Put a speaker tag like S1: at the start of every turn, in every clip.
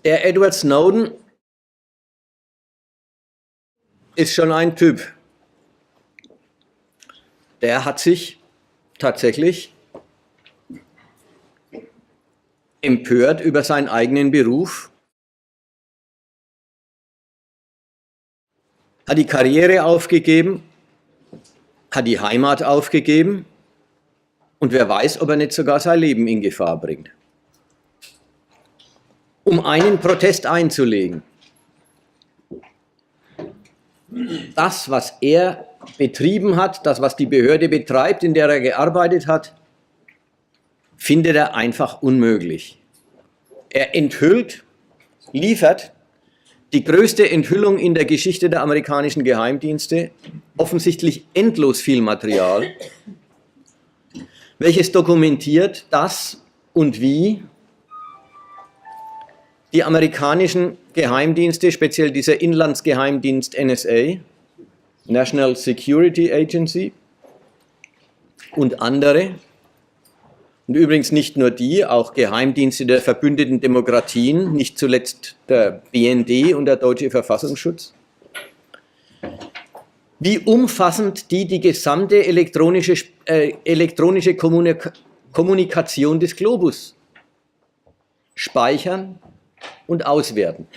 S1: Der Edward Snowden ist schon ein Typ. Der hat sich tatsächlich empört über seinen eigenen Beruf, hat die Karriere aufgegeben, hat die Heimat aufgegeben und wer weiß, ob er nicht sogar sein Leben in Gefahr bringt, um einen Protest einzulegen. Das, was er betrieben hat, das, was die Behörde betreibt, in der er gearbeitet hat, findet er einfach unmöglich. Er enthüllt, liefert die größte Enthüllung in der Geschichte der amerikanischen Geheimdienste, offensichtlich endlos viel Material, welches dokumentiert, dass und wie die amerikanischen Geheimdienste, speziell dieser Inlandsgeheimdienst NSA, National Security Agency und andere, und übrigens nicht nur die, auch Geheimdienste der verbündeten Demokratien, nicht zuletzt der BND und der Deutsche Verfassungsschutz, wie umfassend die gesamte elektronische Kommunikation des Globus speichern und auswerten.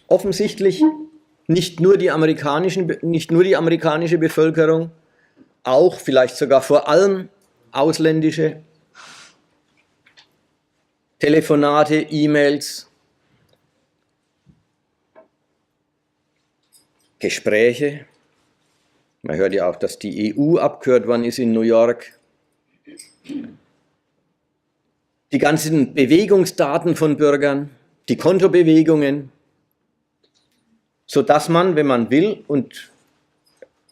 S1: Offensichtlich nicht nur die amerikanische Bevölkerung, auch vielleicht sogar vor allem ausländische Telefonate, E-Mails, Gespräche. Man hört ja auch, dass die EU abgehört worden ist in New York. Die ganzen Bewegungsdaten von Bürgern, die Kontobewegungen, sodass man, wenn man will und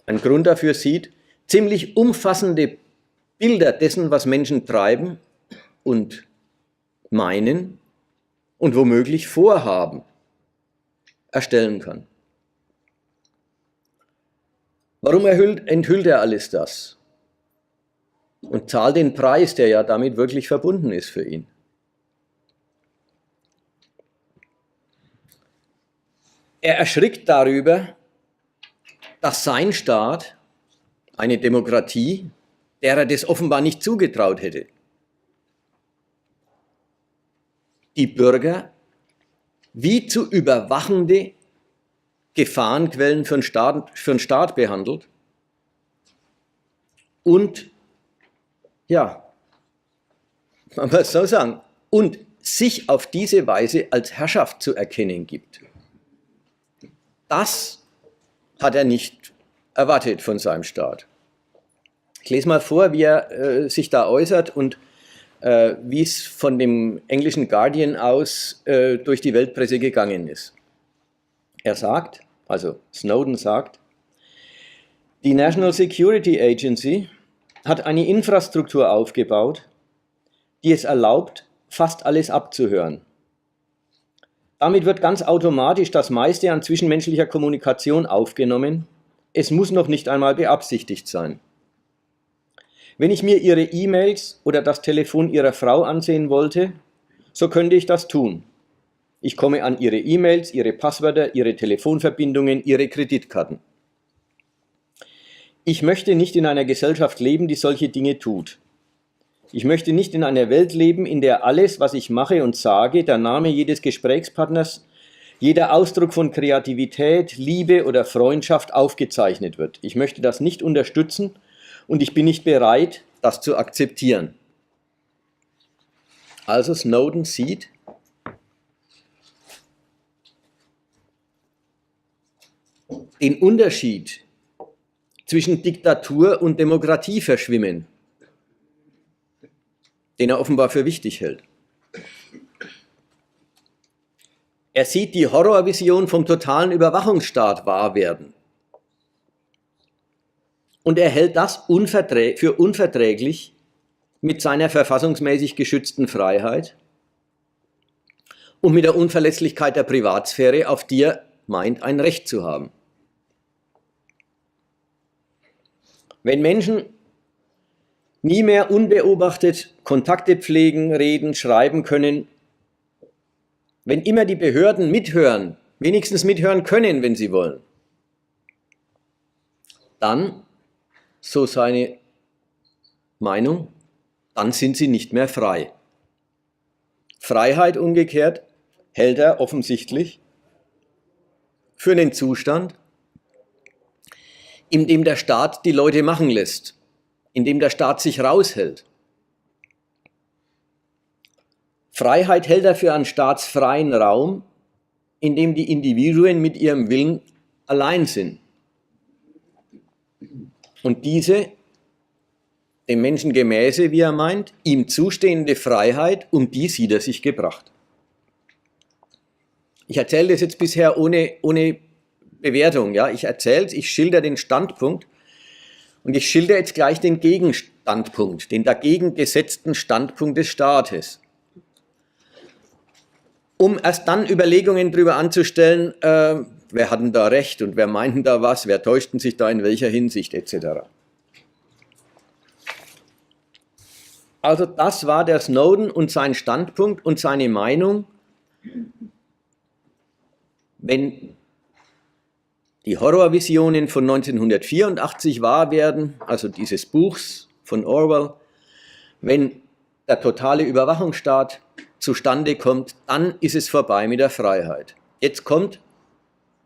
S1: einen Grund dafür sieht, ziemlich umfassende Bilder dessen, was Menschen treiben und meinen und womöglich vorhaben, erstellen kann. Warum enthüllt er alles das? Und zahlt den Preis, der ja damit wirklich verbunden ist für ihn. Er erschrickt darüber, dass sein Staat, eine Demokratie, der er das offenbar nicht zugetraut hätte, die Bürger wie zu überwachende Gefahrenquellen für den Staat behandelt und, ja, man muss so sagen, und sich auf diese Weise als Herrschaft zu erkennen gibt. Das hat er nicht erwartet von seinem Staat. Ich lese mal vor, wie er sich da äußert und wie es von dem englischen Guardian aus durch die Weltpresse gegangen ist. Er sagt, also Snowden sagt, die National Security Agency hat eine Infrastruktur aufgebaut, die es erlaubt, fast alles abzuhören. Damit wird ganz automatisch das meiste an zwischenmenschlicher Kommunikation aufgenommen. Es muss noch nicht einmal beabsichtigt sein. Wenn ich mir Ihre E-Mails oder das Telefon Ihrer Frau ansehen wollte, so könnte ich das tun. Ich komme an Ihre E-Mails, Ihre Passwörter, Ihre Telefonverbindungen, Ihre Kreditkarten. Ich möchte nicht in einer Gesellschaft leben, die solche Dinge tut. Ich möchte nicht in einer Welt leben, in der alles, was ich mache und sage, der Name jedes Gesprächspartners, jeder Ausdruck von Kreativität, Liebe oder Freundschaft aufgezeichnet wird. Ich möchte das nicht unterstützen und ich bin nicht bereit, das zu akzeptieren. Also Snowden sieht, den Unterschied zwischen Diktatur und Demokratie verschwimmen, den er offenbar für wichtig hält. Er sieht die Horrorvision vom totalen Überwachungsstaat wahr werden. Und er hält das für unverträglich mit seiner verfassungsmäßig geschützten Freiheit und mit der Unverletzlichkeit der Privatsphäre, auf die er meint, ein Recht zu haben. Wenn Menschen nie mehr unbeobachtet Kontakte pflegen, reden, schreiben können. Wenn immer die Behörden mithören, wenigstens mithören können, wenn sie wollen, dann, so seine Meinung, dann sind sie nicht mehr frei. Freiheit umgekehrt hält er offensichtlich für einen Zustand, in dem der Staat die Leute machen lässt, in dem der Staat sich raushält. Freiheit hält er für einen staatsfreien Raum, in dem die Individuen mit ihrem Willen allein sind. Und diese, dem Menschen gemäße, wie er meint, ihm zustehende Freiheit, um die sieht er sich gebracht. Ich erzähle das jetzt bisher ohne Bewertung. Ja? Ich schilder den Standpunkt und ich schilder jetzt gleich den Gegenstandpunkt, den dagegen gesetzten Standpunkt des Staates. Um erst dann Überlegungen darüber anzustellen, wer hat denn da recht und wer meint denn da was, wer täuscht sich da in welcher Hinsicht etc. Also das war der Snowden und sein Standpunkt und seine Meinung, wenn die Horrorvisionen von 1984 wahr werden, also dieses Buchs von Orwell, wenn der totale Überwachungsstaat zustande kommt, dann ist es vorbei mit der Freiheit. Jetzt kommt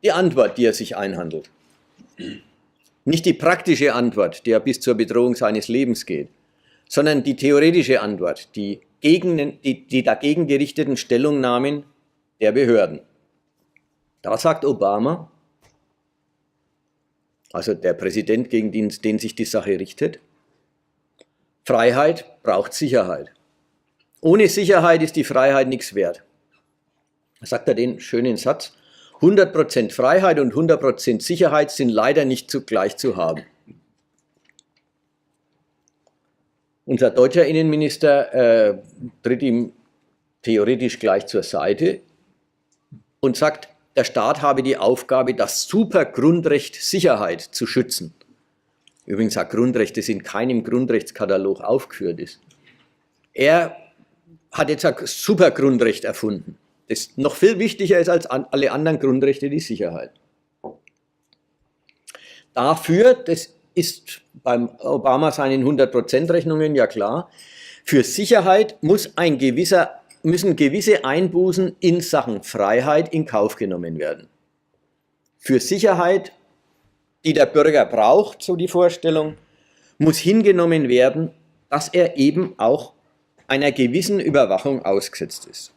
S1: die Antwort, die er sich einhandelt. Nicht die praktische Antwort, die ja bis zur Bedrohung seines Lebens geht, sondern die theoretische Antwort, die dagegen gerichteten Stellungnahmen der Behörden. Da sagt Obama, also der Präsident, gegen den sich die Sache richtet, Freiheit braucht Sicherheit. Ohne Sicherheit ist die Freiheit nichts wert. Da sagt er den schönen Satz, 100% Freiheit und 100% Sicherheit sind leider nicht zugleich zu haben. Unser deutscher Innenminister tritt ihm theoretisch gleich zur Seite und sagt, der Staat habe die Aufgabe, das Supergrundrecht Sicherheit zu schützen. Übrigens ein Grundrecht, das in keinem Grundrechtskatalog aufgeführt ist. Er hat jetzt ein Supergrundrecht erfunden, das noch viel wichtiger ist als alle anderen Grundrechte, die Sicherheit. Dafür, das ist beim Obama seinen 100%-Rechnungen ja klar, für Sicherheit müssen gewisse Einbußen in Sachen Freiheit in Kauf genommen werden. Für Sicherheit, die der Bürger braucht, so die Vorstellung, muss hingenommen werden, dass er eben auch einer gewissen Überwachung ausgesetzt ist.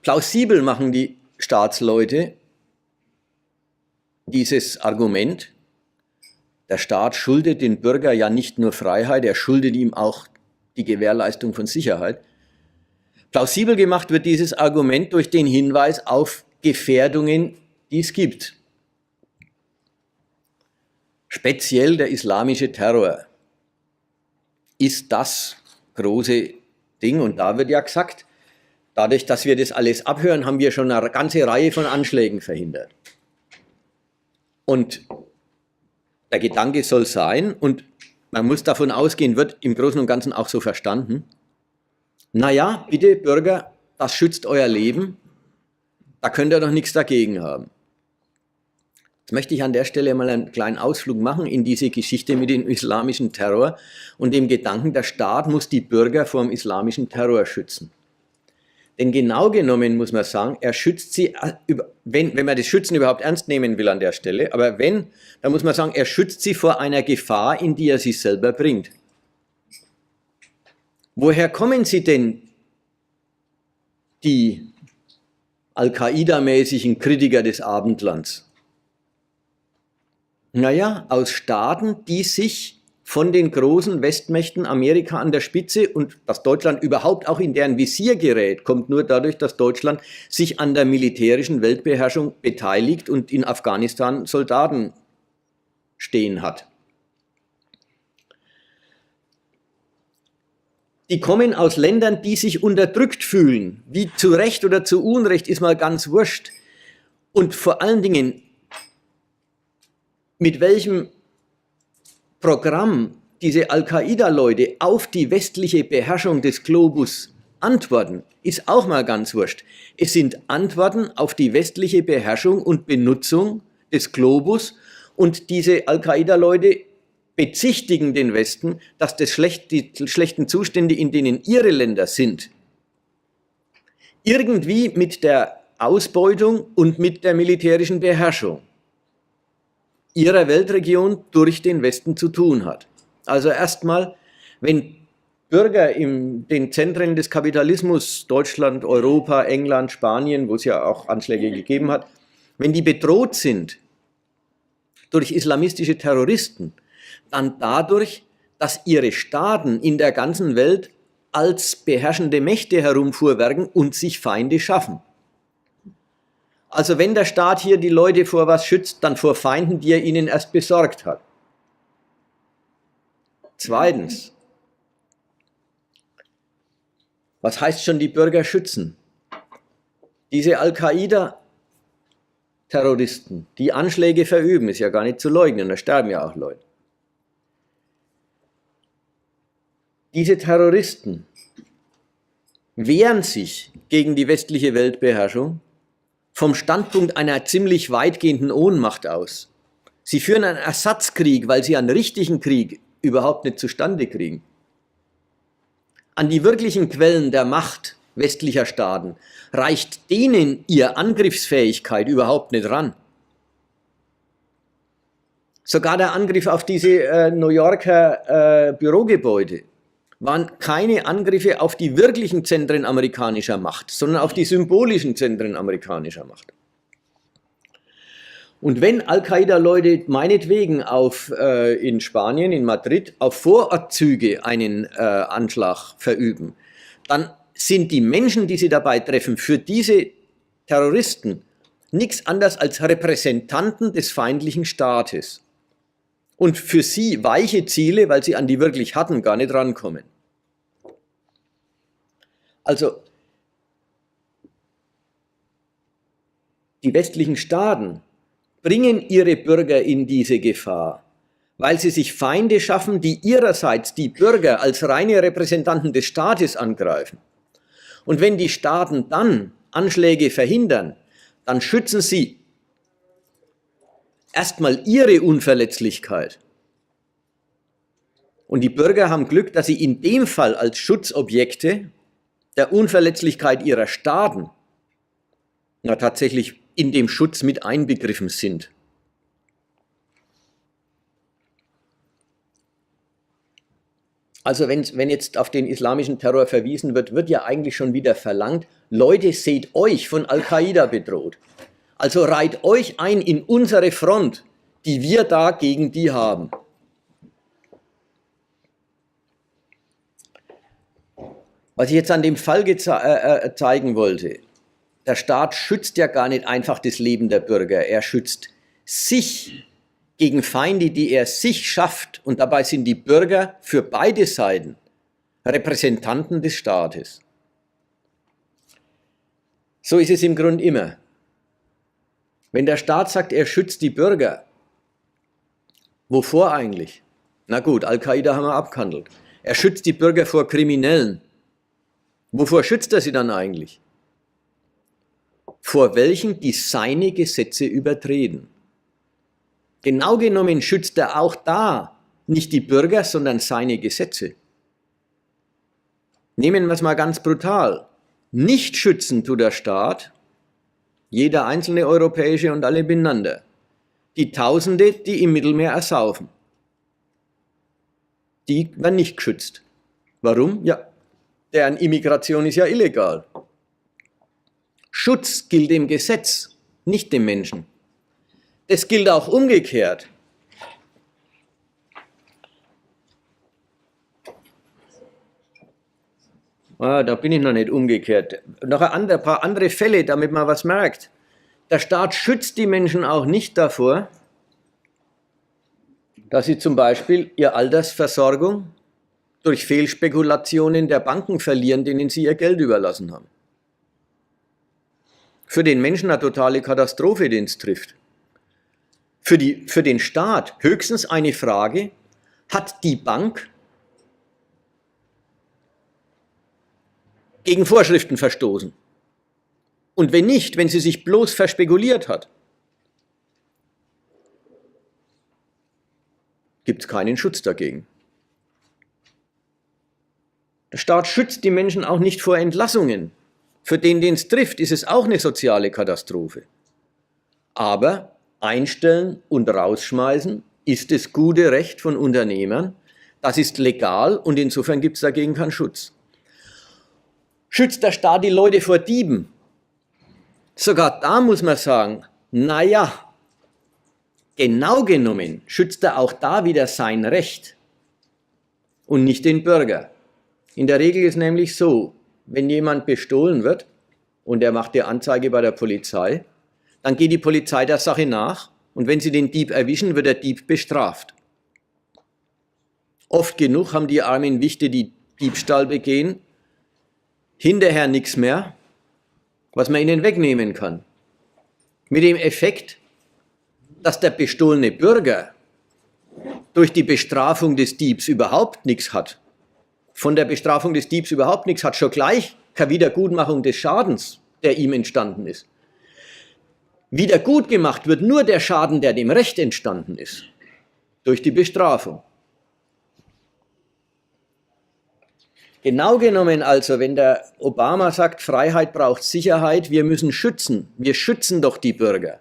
S1: Plausibel machen die Staatsleute dieses Argument, der Staat schuldet den Bürger ja nicht nur Freiheit, er schuldet ihm auch die Gewährleistung von Sicherheit. Plausibel gemacht wird dieses Argument durch den Hinweis auf Gefährdungen, die es gibt. Speziell der islamische Terror ist das große Ding. Und da wird ja gesagt, dadurch, dass wir das alles abhören, haben wir schon eine ganze Reihe von Anschlägen verhindert. Und der Gedanke soll sein, und man muss davon ausgehen, wird im Großen und Ganzen auch so verstanden, naja, bitte Bürger, das schützt euer Leben, da könnt ihr doch nichts dagegen haben. Jetzt möchte ich an der Stelle mal einen kleinen Ausflug machen in diese Geschichte mit dem islamischen Terror und dem Gedanken, der Staat muss die Bürger vor dem islamischen Terror schützen. Denn genau genommen muss man sagen, er schützt sie, wenn man das Schützen überhaupt ernst nehmen will an der Stelle, aber wenn, dann muss man sagen, er schützt sie vor einer Gefahr, in die er sie selber bringt. Woher kommen sie denn, die Al-Qaida-mäßigen Kritiker des Abendlands? Naja, aus Staaten, die sich von den großen Westmächten, Amerika an der Spitze, und dass Deutschland überhaupt auch in deren Visier gerät, kommt nur dadurch, dass Deutschland sich an der militärischen Weltbeherrschung beteiligt und in Afghanistan Soldaten stehen hat. Die kommen aus Ländern, die sich unterdrückt fühlen, wie zu Recht oder zu Unrecht, ist mal ganz wurscht. Und vor allen Dingen, mit welchem Programm diese Al-Qaida-Leute auf die westliche Beherrschung des Globus antworten, ist auch mal ganz wurscht. Es sind Antworten auf die westliche Beherrschung und Benutzung des Globus, und diese Al-Qaida-Leute bezichtigen den Westen, dass die schlechten Zustände, in denen ihre Länder sind, irgendwie mit der Ausbeutung und mit der militärischen Beherrschung ihrer Weltregion durch den Westen zu tun hat. Also erstmal, wenn Bürger in den Zentren des Kapitalismus, Deutschland, Europa, England, Spanien, wo es ja auch Anschläge gegeben hat, wenn die bedroht sind durch islamistische Terroristen, dann dadurch, dass ihre Staaten in der ganzen Welt als beherrschende Mächte herumfuhrwerken und sich Feinde schaffen. Also wenn der Staat hier die Leute vor was schützt, dann vor Feinden, die er ihnen erst besorgt hat. Zweitens, was heißt schon die Bürger schützen? Diese Al-Qaida-Terroristen, die Anschläge verüben, ist ja gar nicht zu leugnen, da sterben ja auch Leute. Diese Terroristen wehren sich gegen die westliche Weltbeherrschung vom Standpunkt einer ziemlich weitgehenden Ohnmacht aus. Sie führen einen Ersatzkrieg, weil sie einen richtigen Krieg überhaupt nicht zustande kriegen. An die wirklichen Quellen der Macht westlicher Staaten reicht denen ihre Angriffsfähigkeit überhaupt nicht ran. Sogar der Angriff auf diese New Yorker Bürogebäude waren keine Angriffe auf die wirklichen Zentren amerikanischer Macht, sondern auf die symbolischen Zentren amerikanischer Macht. Und wenn Al-Qaida-Leute meinetwegen in Spanien, in Madrid, auf Vorortzüge einen Anschlag verüben, dann sind die Menschen, die sie dabei treffen, für diese Terroristen nichts anderes als Repräsentanten des feindlichen Staates. Und für sie weiche Ziele, weil sie an die wirklich hatten, gar nicht rankommen. Also die westlichen Staaten bringen ihre Bürger in diese Gefahr, weil sie sich Feinde schaffen, die ihrerseits die Bürger als reine Repräsentanten des Staates angreifen. Und wenn die Staaten dann Anschläge verhindern, dann schützen sie erstmal ihre Unverletzlichkeit. Und die Bürger haben Glück, dass sie in dem Fall als Schutzobjekte der Unverletzlichkeit ihrer Staaten tatsächlich in dem Schutz mit einbegriffen sind. Also wenn jetzt auf den islamischen Terror verwiesen wird, wird ja eigentlich schon wieder verlangt, Leute, seht euch von Al-Qaida bedroht. Also reiht euch ein in unsere Front, die wir da gegen die haben. Was ich jetzt an dem Fall zeigen wollte, der Staat schützt ja gar nicht einfach das Leben der Bürger, er schützt sich gegen Feinde, die er sich schafft, und dabei sind die Bürger für beide Seiten Repräsentanten des Staates. So ist es im Grunde immer. Wenn der Staat sagt, er schützt die Bürger, wovor eigentlich? Na gut, Al-Qaida haben wir abgehandelt. Er schützt die Bürger vor Kriminellen. Wovor schützt er sie dann eigentlich? Vor welchen, die seine Gesetze übertreten. Genau genommen schützt er auch da nicht die Bürger, sondern seine Gesetze. Nehmen wir es mal ganz brutal. Nicht schützen tut der Staat, jeder einzelne europäische und alle beieinander, die Tausende, die im Mittelmeer ersaufen. Die werden nicht geschützt. Warum? Ja, deren Immigration ist ja illegal. Schutz gilt dem Gesetz, nicht dem Menschen. Das gilt auch umgekehrt. Da bin ich noch nicht umgekehrt. Noch ein paar andere Fälle, damit man was merkt. Der Staat schützt die Menschen auch nicht davor, dass sie zum Beispiel ihre Altersversorgung durch Fehlspekulationen der Banken verlieren, denen sie ihr Geld überlassen haben. Für den Menschen eine totale Katastrophe, den es trifft. Für den Staat höchstens eine Frage, Hat die Bank gegen Vorschriften verstoßen? Und wenn nicht, wenn sie sich bloß verspekuliert hat, gibt es keinen Schutz dagegen. Der Staat schützt die Menschen auch nicht vor Entlassungen. Für den es trifft, ist es auch eine soziale Katastrophe. Aber einstellen und rausschmeißen ist das gute Recht von Unternehmern. Das ist legal und insofern gibt es dagegen keinen Schutz. Schützt der Staat die Leute vor Dieben? Sogar da muss man sagen, naja, genau genommen schützt er auch da wieder sein Recht und nicht den Bürger. In der Regel ist nämlich so, wenn jemand bestohlen wird und er macht die Anzeige bei der Polizei, dann geht die Polizei der Sache nach und wenn sie den Dieb erwischen, wird der Dieb bestraft. Oft genug haben die armen Wichte, die Diebstahl begehen, hinterher nichts mehr, was man ihnen wegnehmen kann. Mit dem Effekt, dass der bestohlene Bürger durch die Bestrafung des Diebs überhaupt nichts hat. Von der Bestrafung des Diebs überhaupt nichts hat, schon gleich keine Wiedergutmachung des Schadens, der ihm entstanden ist. Wiedergut gemacht wird nur der Schaden, der dem Recht entstanden ist, durch die Bestrafung. Genau genommen also, wenn der Obama sagt, Freiheit braucht Sicherheit, wir müssen schützen, wir schützen doch die Bürger,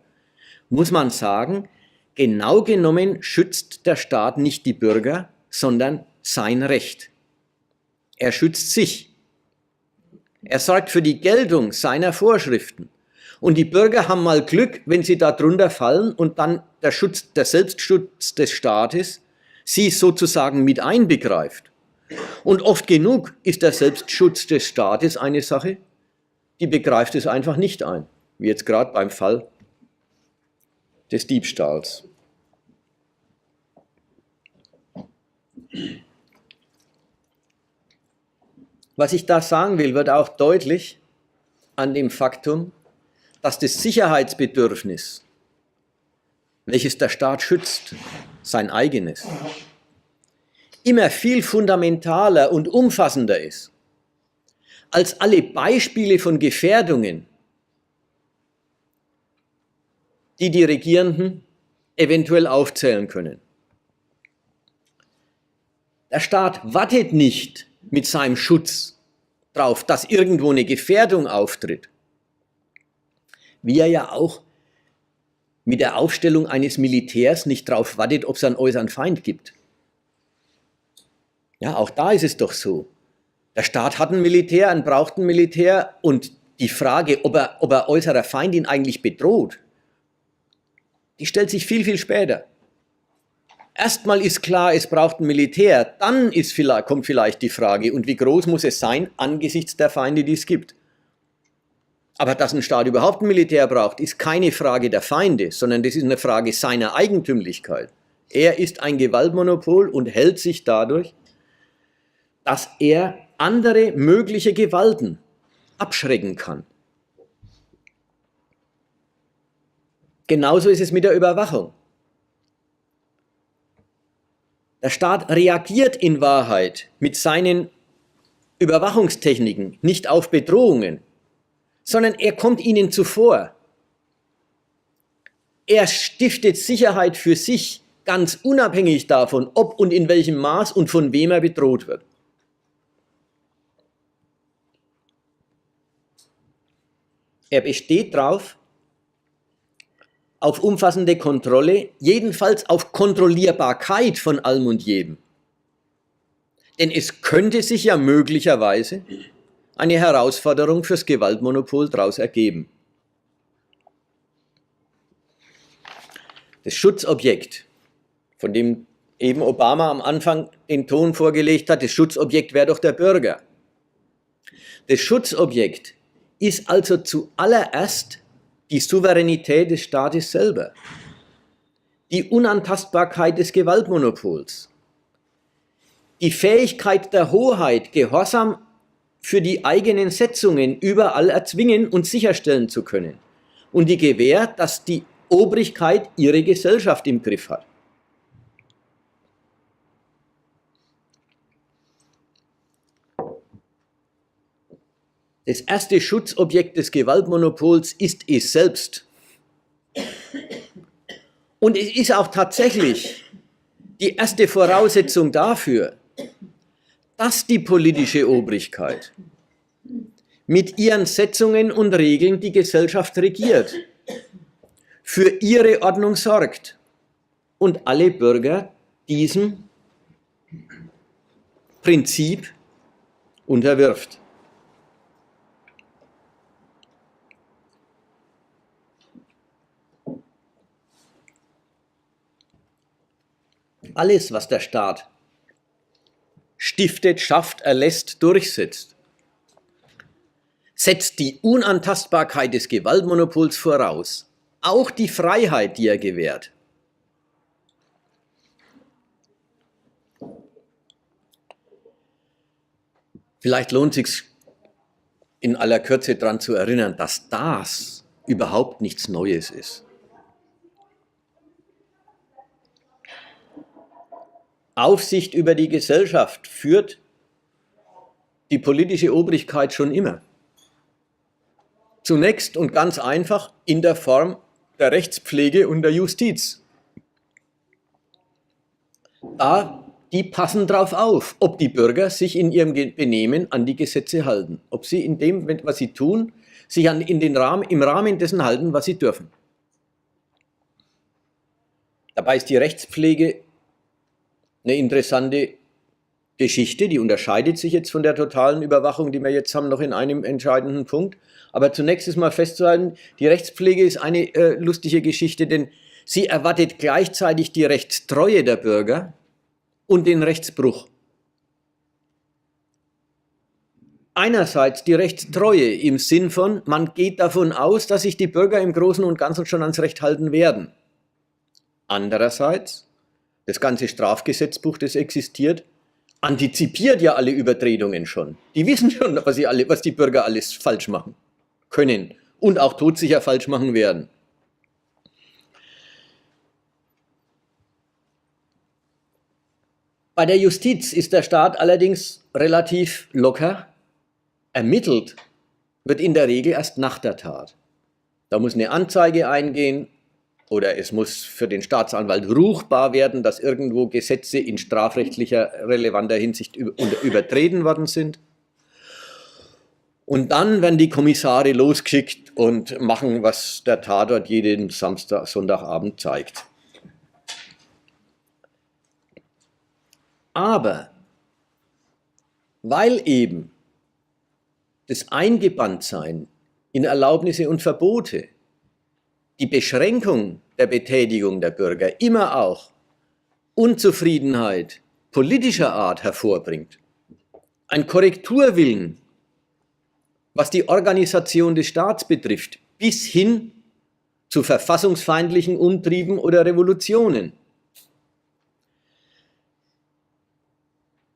S1: muss man sagen, genau genommen schützt der Staat nicht die Bürger, sondern sein Recht. Er schützt sich. Er sorgt für die Geltung seiner Vorschriften. Und die Bürger haben mal Glück, wenn sie da drunter fallen und dann der Selbstschutz des Staates sie sozusagen mit einbegreift. Und oft genug ist der Selbstschutz des Staates eine Sache, die begreift es einfach nicht ein. Wie jetzt gerade beim Fall des Diebstahls. Was ich da sagen will, wird auch deutlich an dem Faktum, dass das Sicherheitsbedürfnis, welches der Staat schützt, sein eigenes, immer viel fundamentaler und umfassender ist, als alle Beispiele von Gefährdungen, die die Regierenden eventuell aufzählen können. Der Staat wartet nicht mit seinem Schutz darauf, dass irgendwo eine Gefährdung auftritt, wie er ja auch mit der Aufstellung eines Militärs nicht darauf wartet, ob es einen äußeren Feind gibt. Ja, auch da ist es doch so. Der Staat hat ein Militär, einen braucht ein Militär und die Frage, ob er äußerer Feind ihn eigentlich bedroht, die stellt sich viel, viel später. Erstmal ist klar, es braucht ein Militär, dann kommt vielleicht die Frage, und wie groß muss es sein angesichts der Feinde, die es gibt. Aber dass ein Staat überhaupt ein Militär braucht, ist keine Frage der Feinde, sondern das ist eine Frage seiner Eigentümlichkeit. Er ist ein Gewaltmonopol und hält sich dadurch, dass er andere mögliche Gewalten abschrecken kann. Genauso ist es mit der Überwachung. Der Staat reagiert in Wahrheit mit seinen Überwachungstechniken nicht auf Bedrohungen, sondern er kommt ihnen zuvor. Er stiftet Sicherheit für sich, ganz unabhängig davon, ob und in welchem Maß und von wem er bedroht wird. Er besteht darauf, auf umfassende Kontrolle, jedenfalls auf Kontrollierbarkeit von allem und jedem. Denn es könnte sich ja möglicherweise eine Herausforderung fürs Gewaltmonopol daraus ergeben. Das Schutzobjekt, von dem eben Obama am Anfang den Ton vorgelegt hat, das Schutzobjekt wäre doch der Bürger. Das Schutzobjekt ist also zuallererst die Souveränität des Staates selber, die Unantastbarkeit des Gewaltmonopols, die Fähigkeit der Hoheit, Gehorsam für die eigenen Setzungen überall erzwingen und sicherstellen zu können und die Gewähr, dass die Obrigkeit ihre Gesellschaft im Griff hat. Das erste Schutzobjekt des Gewaltmonopols ist es selbst. Und es ist auch tatsächlich die erste Voraussetzung dafür, dass die politische Obrigkeit mit ihren Setzungen und Regeln die Gesellschaft regiert, für ihre Ordnung sorgt und alle Bürger diesem Prinzip unterwirft. Alles, was der Staat stiftet, schafft, erlässt, durchsetzt, setzt die Unantastbarkeit des Gewaltmonopols voraus, auch die Freiheit, die er gewährt. Vielleicht lohnt es sich in aller Kürze daran zu erinnern, dass das überhaupt nichts Neues ist. Aufsicht über die Gesellschaft führt die politische Obrigkeit schon immer. Zunächst und ganz einfach in der Form der Rechtspflege und der Justiz. Die passen darauf auf, ob die Bürger sich in ihrem Benehmen an die Gesetze halten, ob sie in dem, was sie tun, sich im Rahmen dessen halten, was sie dürfen. Dabei ist die Rechtspflege eine interessante Geschichte, die unterscheidet sich jetzt von der totalen Überwachung, die wir jetzt haben, noch in einem entscheidenden Punkt. Aber zunächst ist mal festzuhalten, die Rechtspflege ist eine lustige Geschichte, denn sie erwartet gleichzeitig die Rechtstreue der Bürger und den Rechtsbruch. Einerseits die Rechtstreue im Sinn von, man geht davon aus, dass sich die Bürger im Großen und Ganzen schon ans Recht halten werden. Andererseits, das ganze Strafgesetzbuch, das existiert, antizipiert ja alle Übertretungen schon. Die wissen schon, was die Bürger alles falsch machen können und auch todsicher falsch machen werden. Bei der Justiz ist der Staat allerdings relativ locker. Ermittelt wird in der Regel erst nach der Tat. Da muss eine Anzeige eingehen oder es muss für den Staatsanwalt ruchbar werden, dass irgendwo Gesetze in strafrechtlicher relevanter Hinsicht übertreten worden sind. Und dann werden die Kommissare losgeschickt und machen, was der Tatort jeden Sonntagabend zeigt. Aber weil eben das Eingebanntsein in Erlaubnisse und Verbote die Beschränkung der Betätigung der Bürger immer auch Unzufriedenheit politischer Art hervorbringt, ein Korrekturwillen, was die Organisation des Staats betrifft, bis hin zu verfassungsfeindlichen Umtrieben oder Revolutionen.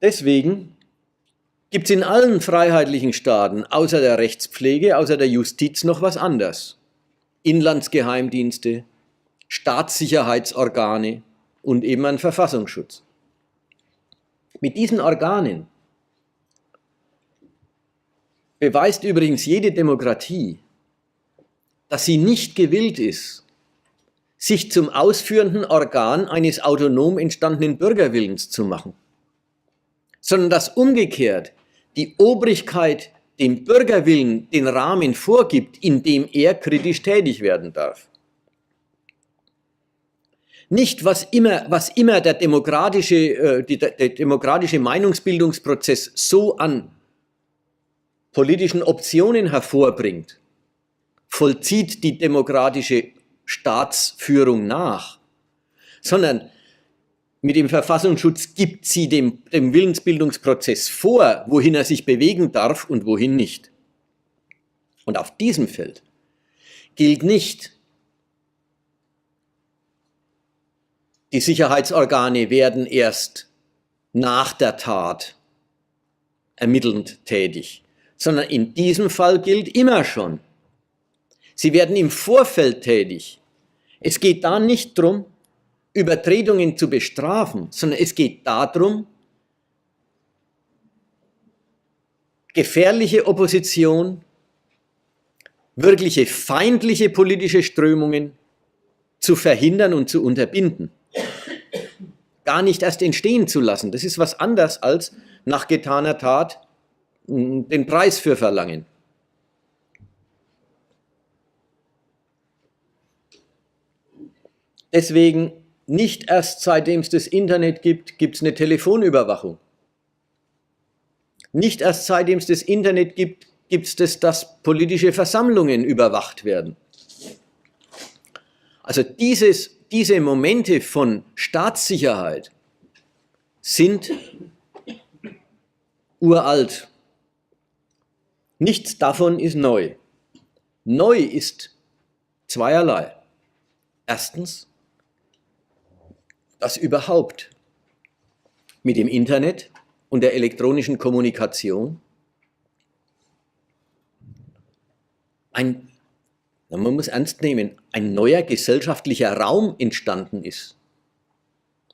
S1: Deswegen gibt es in allen freiheitlichen Staaten außer der Rechtspflege, außer der Justiz noch was anderes. Inlandsgeheimdienste, Staatssicherheitsorgane und eben einen Verfassungsschutz. Mit diesen Organen beweist übrigens jede Demokratie, dass sie nicht gewillt ist, sich zum ausführenden Organ eines autonom entstandenen Bürgerwillens zu machen, sondern dass umgekehrt die Obrigkeit dem Bürgerwillen den Rahmen vorgibt, in dem er kritisch tätig werden darf. Nicht, was immer der demokratische Meinungsbildungsprozess so an politischen Optionen hervorbringt, vollzieht die demokratische Staatsführung nach, sondern mit dem Verfassungsschutz gibt sie dem Willensbildungsprozess vor, wohin er sich bewegen darf und wohin nicht. Und auf diesem Feld gilt nicht, die Sicherheitsorgane werden erst nach der Tat ermittelnd tätig, sondern in diesem Fall gilt immer schon, sie werden im Vorfeld tätig. Es geht da nicht darum, Übertretungen zu bestrafen, sondern es geht darum, gefährliche Opposition, wirkliche feindliche politische Strömungen zu verhindern und zu unterbinden. Gar nicht erst entstehen zu lassen. Das ist was anderes als nach getaner Tat den Preis für verlangen. Deswegen nicht erst seitdem es das Internet gibt, gibt es eine Telefonüberwachung. Nicht erst seitdem es das Internet gibt, gibt es das, dass politische Versammlungen überwacht werden. Also diese Momente von Staatssicherheit sind uralt. Nichts davon ist neu. Neu ist zweierlei. Erstens, dass überhaupt mit dem Internet und der elektronischen Kommunikation man muss ernst nehmen, ein neuer gesellschaftlicher Raum entstanden ist,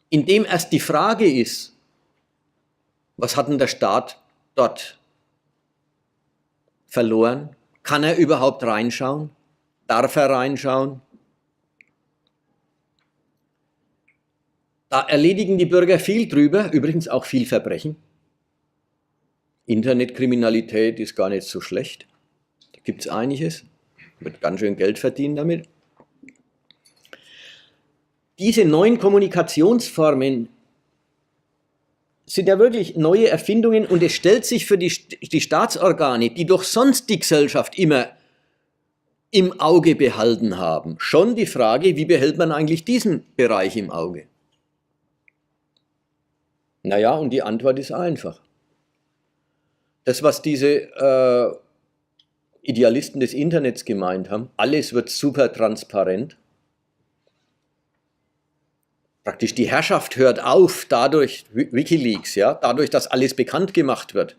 S1: in dem erst die Frage ist, was hat denn der Staat dort verloren? Kann er überhaupt reinschauen? Darf er reinschauen? Da erledigen die Bürger viel drüber, übrigens auch viel Verbrechen. Internetkriminalität ist gar nicht so schlecht. Da gibt es einiges. Wird ganz schön Geld verdienen damit. Diese neuen Kommunikationsformen sind ja wirklich neue Erfindungen und es stellt sich für die Staatsorgane, die doch sonst die Gesellschaft immer im Auge behalten haben, schon die Frage, wie behält man eigentlich diesen Bereich im Auge? Naja, und die Antwort ist einfach. Das, was diese Idealisten des Internets gemeint haben, alles wird super transparent. Praktisch die Herrschaft hört auf, dadurch, Wikileaks, ja, dadurch, dass alles bekannt gemacht wird.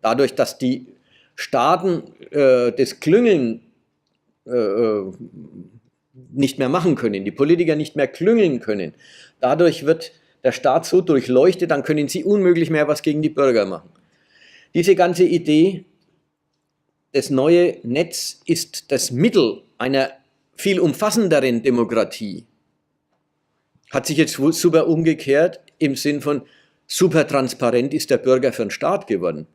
S1: Dadurch, dass die Staaten das Klüngeln nicht mehr machen können, die Politiker nicht mehr klüngeln können. Dadurch wird der Staat so durchleuchtet, dann können sie unmöglich mehr was gegen die Bürger machen. Diese ganze Idee, das neue Netz ist das Mittel einer viel umfassenderen Demokratie, hat sich jetzt super umgekehrt im Sinn von super transparent ist der Bürger für den Staat geworden.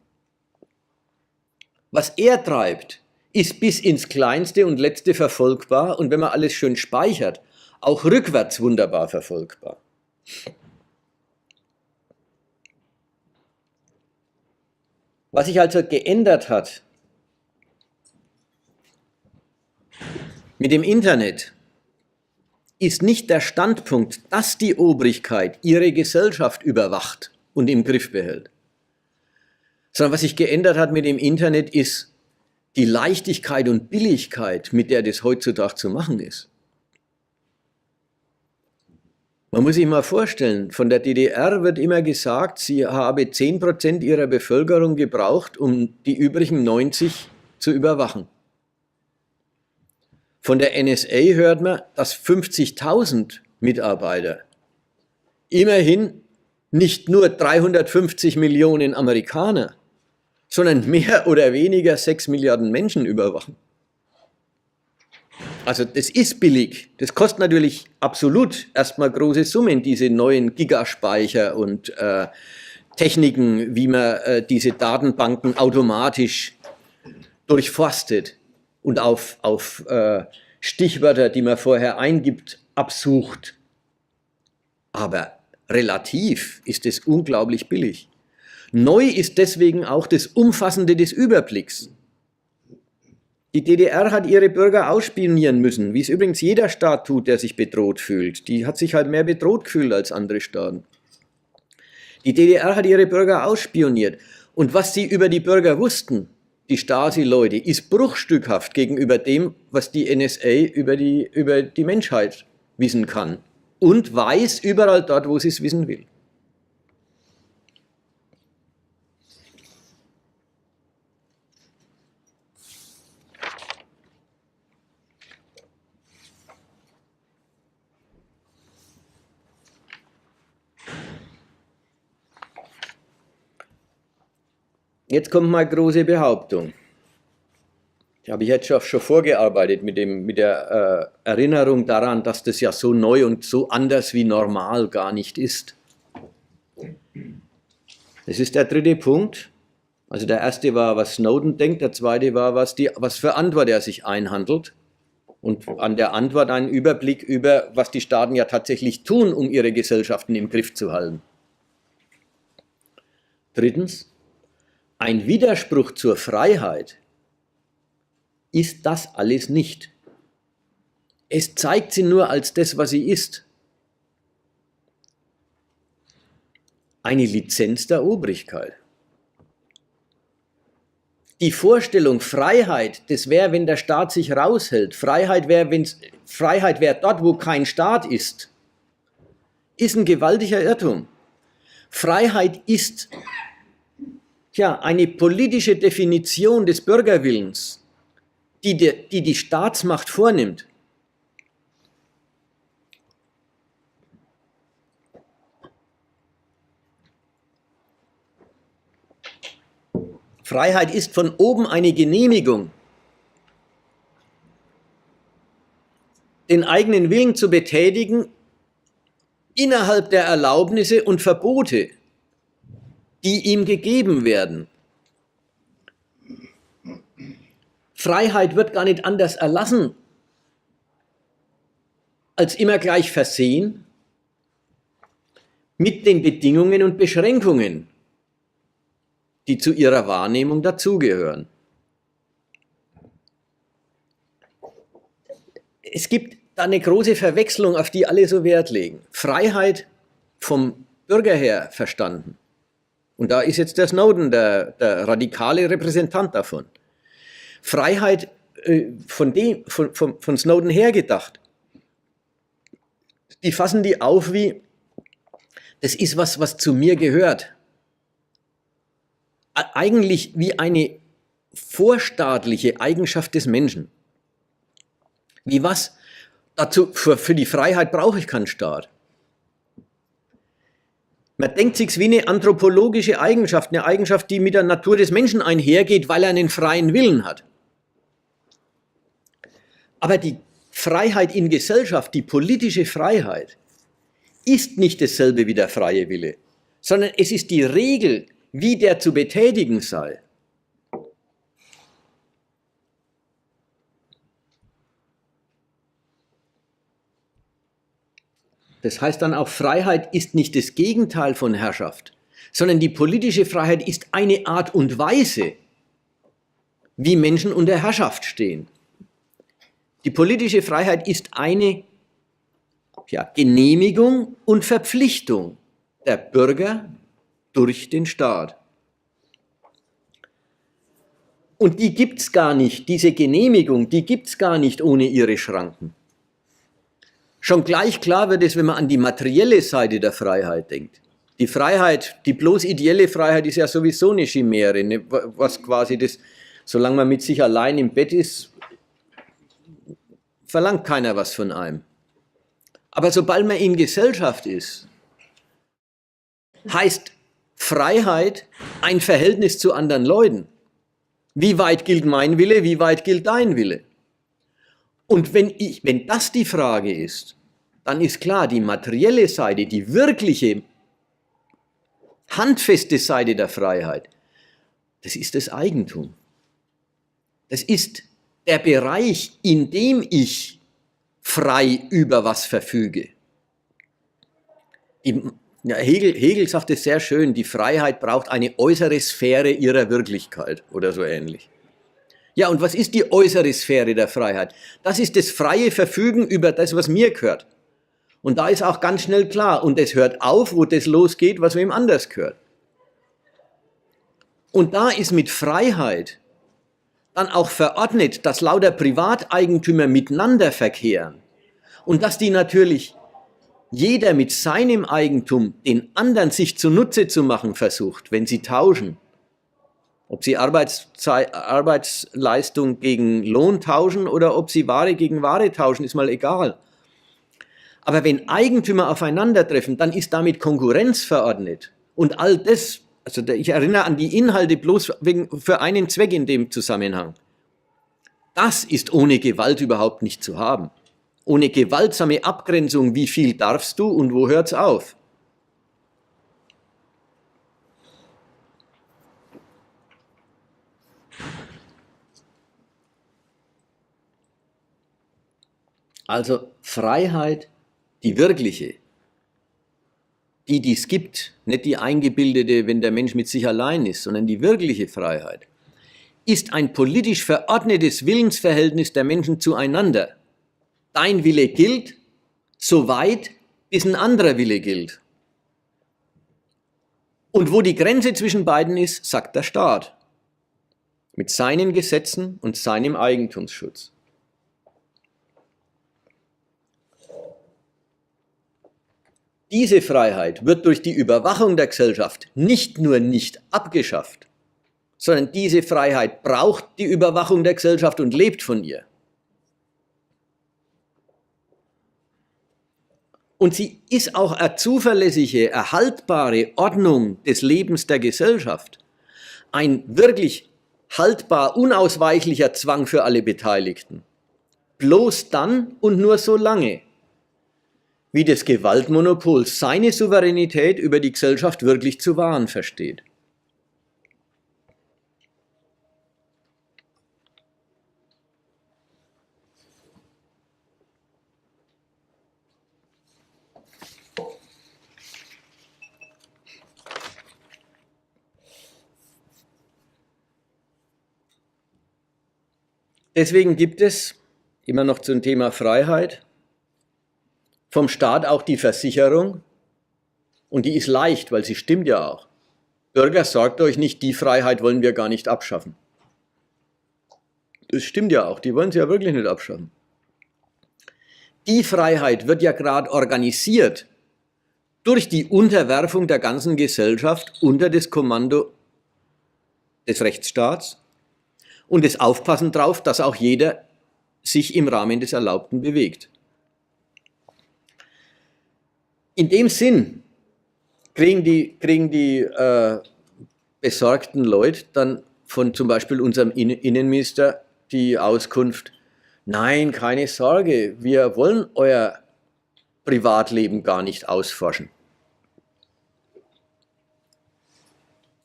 S1: Was er treibt, ist bis ins Kleinste und Letzte verfolgbar und wenn man alles schön speichert, auch rückwärts wunderbar verfolgbar. Was sich also geändert hat mit dem Internet, ist nicht der Standpunkt, dass die Obrigkeit ihre Gesellschaft überwacht und im Griff behält, sondern was sich geändert hat mit dem Internet ist die Leichtigkeit und Billigkeit, mit der das heutzutage zu machen ist. Man muss sich mal vorstellen, von der DDR wird immer gesagt, sie habe 10% ihrer Bevölkerung gebraucht, um die übrigen 90 zu überwachen. Von der NSA hört man, dass 50.000 Mitarbeiter immerhin nicht nur 350 Millionen Amerikaner, sondern mehr oder weniger 6 Milliarden Menschen überwachen. Also das ist billig. Das kostet natürlich absolut erstmal große Summen, diese neuen Gigaspeicher und Techniken, wie man diese Datenbanken automatisch durchforstet und auf Stichwörter, die man vorher eingibt, absucht. Aber relativ ist es unglaublich billig. Neu ist deswegen auch das Umfassende des Überblicks. Die DDR hat ihre Bürger ausspionieren müssen, wie es übrigens jeder Staat tut, der sich bedroht fühlt. Die hat sich halt mehr bedroht gefühlt als andere Staaten. Die DDR hat ihre Bürger ausspioniert. Und was sie über die Bürger wussten, die Stasi-Leute, ist bruchstückhaft gegenüber dem, was die NSA über die Menschheit wissen kann. Und weiß überall dort, wo sie es wissen will. Jetzt kommt mal große Behauptung. Da habe ich jetzt schon vorgearbeitet mit der Erinnerung daran, dass das ja so neu und so anders wie normal gar nicht ist. Das ist der dritte Punkt. Also der erste war, was Snowden denkt, der zweite war, was für Antwort er sich einhandelt. Und an der Antwort einen Überblick über, was die Staaten ja tatsächlich tun, um ihre Gesellschaften im Griff zu halten. Drittens, ein Widerspruch zur Freiheit ist das alles nicht. Es zeigt sie nur als das, was sie ist. Eine Lizenz der Obrigkeit. Die Vorstellung Freiheit, das wäre, wenn der Staat sich raushält. Freiheit wäre dort, wo kein Staat ist ein gewaltiger Irrtum. Freiheit ist eine politische Definition des Bürgerwillens, die Staatsmacht vornimmt. Freiheit ist von oben eine Genehmigung, den eigenen Willen zu betätigen innerhalb der Erlaubnisse und Verbote, die ihm gegeben werden. Freiheit wird gar nicht anders erlassen, als immer gleich versehen mit den Bedingungen und Beschränkungen, die zu ihrer Wahrnehmung dazugehören. Es gibt da eine große Verwechslung, auf die alle so Wert legen. Freiheit vom Bürger her verstanden. Und da ist jetzt der Snowden der radikale Repräsentant davon. Freiheit von Snowden her gedacht. Die fassen die auf wie, das ist was zu mir gehört. Eigentlich wie eine vorstaatliche Eigenschaft des Menschen. Wie was? Dazu, für die Freiheit brauche ich keinen Staat. Man denkt sich wie eine anthropologische Eigenschaft, eine Eigenschaft, die mit der Natur des Menschen einhergeht, weil er einen freien Willen hat. Aber die Freiheit in Gesellschaft, die politische Freiheit, ist nicht dasselbe wie der freie Wille, sondern es ist die Regel, wie der zu betätigen sei. Das heißt dann auch, Freiheit ist nicht das Gegenteil von Herrschaft, sondern die politische Freiheit ist eine Art und Weise, wie Menschen unter Herrschaft stehen. Die politische Freiheit ist eine Genehmigung und Verpflichtung der Bürger durch den Staat. Und die gibt es gar nicht, diese Genehmigung, die gibt es gar nicht ohne ihre Schranken. Schon gleich klar wird es, wenn man an die materielle Seite der Freiheit denkt. Die Freiheit, die bloß ideelle Freiheit ist ja sowieso eine Chimäre, was quasi das, solange man mit sich allein im Bett ist, verlangt keiner was von einem. Aber sobald man in Gesellschaft ist, heißt Freiheit ein Verhältnis zu anderen Leuten. Wie weit gilt mein Wille, wie weit gilt dein Wille? Und wenn das die Frage ist, dann ist klar, die materielle Seite, die wirkliche, handfeste Seite der Freiheit, das ist das Eigentum. Das ist der Bereich, in dem ich frei über was verfüge. Hegel sagt es sehr schön, die Freiheit braucht eine äußere Sphäre ihrer Wirklichkeit oder so ähnlich. Ja, und was ist die äußere Sphäre der Freiheit? Das ist das freie Verfügen über das, was mir gehört. Und da ist auch ganz schnell klar, und es hört auf, wo das losgeht, was wem anders gehört. Und da ist mit Freiheit dann auch verordnet, dass lauter Privateigentümer miteinander verkehren und dass die natürlich jeder mit seinem Eigentum den anderen sich zunutze zu machen versucht, wenn sie tauschen. Ob sie Arbeitsleistung gegen Lohn tauschen oder ob sie Ware gegen Ware tauschen, ist mal egal. Aber wenn Eigentümer aufeinandertreffen, dann ist damit Konkurrenz verordnet. Und all das, Also ich erinnere an die Inhalte bloß für einen Zweck in dem Zusammenhang. Das ist ohne Gewalt überhaupt nicht zu haben. Ohne gewaltsame Abgrenzung, wie viel darfst du und wo hört's auf? Also Freiheit, die wirkliche, die es gibt, nicht die eingebildete, wenn der Mensch mit sich allein ist, sondern die wirkliche Freiheit, ist ein politisch verordnetes Willensverhältnis der Menschen zueinander. Dein Wille gilt, soweit bis ein anderer Wille gilt. Und wo die Grenze zwischen beiden ist, sagt der Staat. Mit seinen Gesetzen und seinem Eigentumsschutz. Diese Freiheit wird durch die Überwachung der Gesellschaft nicht nur nicht abgeschafft, sondern diese Freiheit braucht die Überwachung der Gesellschaft und lebt von ihr. Und sie ist auch eine zuverlässige, erhaltbare Ordnung des Lebens der Gesellschaft. Ein wirklich haltbar, unausweichlicher Zwang für alle Beteiligten. Bloß dann und nur so lange, wie das Gewaltmonopol seine Souveränität über die Gesellschaft wirklich zu wahren versteht. Deswegen gibt es, immer noch zum Thema Freiheit, vom Staat auch die Versicherung, und die ist leicht, weil sie stimmt ja auch. Bürger, sorgt euch nicht, die Freiheit wollen wir gar nicht abschaffen. Das stimmt ja auch, die wollen sie ja wirklich nicht abschaffen. Die Freiheit wird ja gerade organisiert durch die Unterwerfung der ganzen Gesellschaft unter das Kommando des Rechtsstaats und das Aufpassen darauf, dass auch jeder sich im Rahmen des Erlaubten bewegt. In dem Sinn kriegen die besorgten Leute dann von zum Beispiel unserem Innenminister die Auskunft: Nein, keine Sorge, wir wollen euer Privatleben gar nicht ausforschen.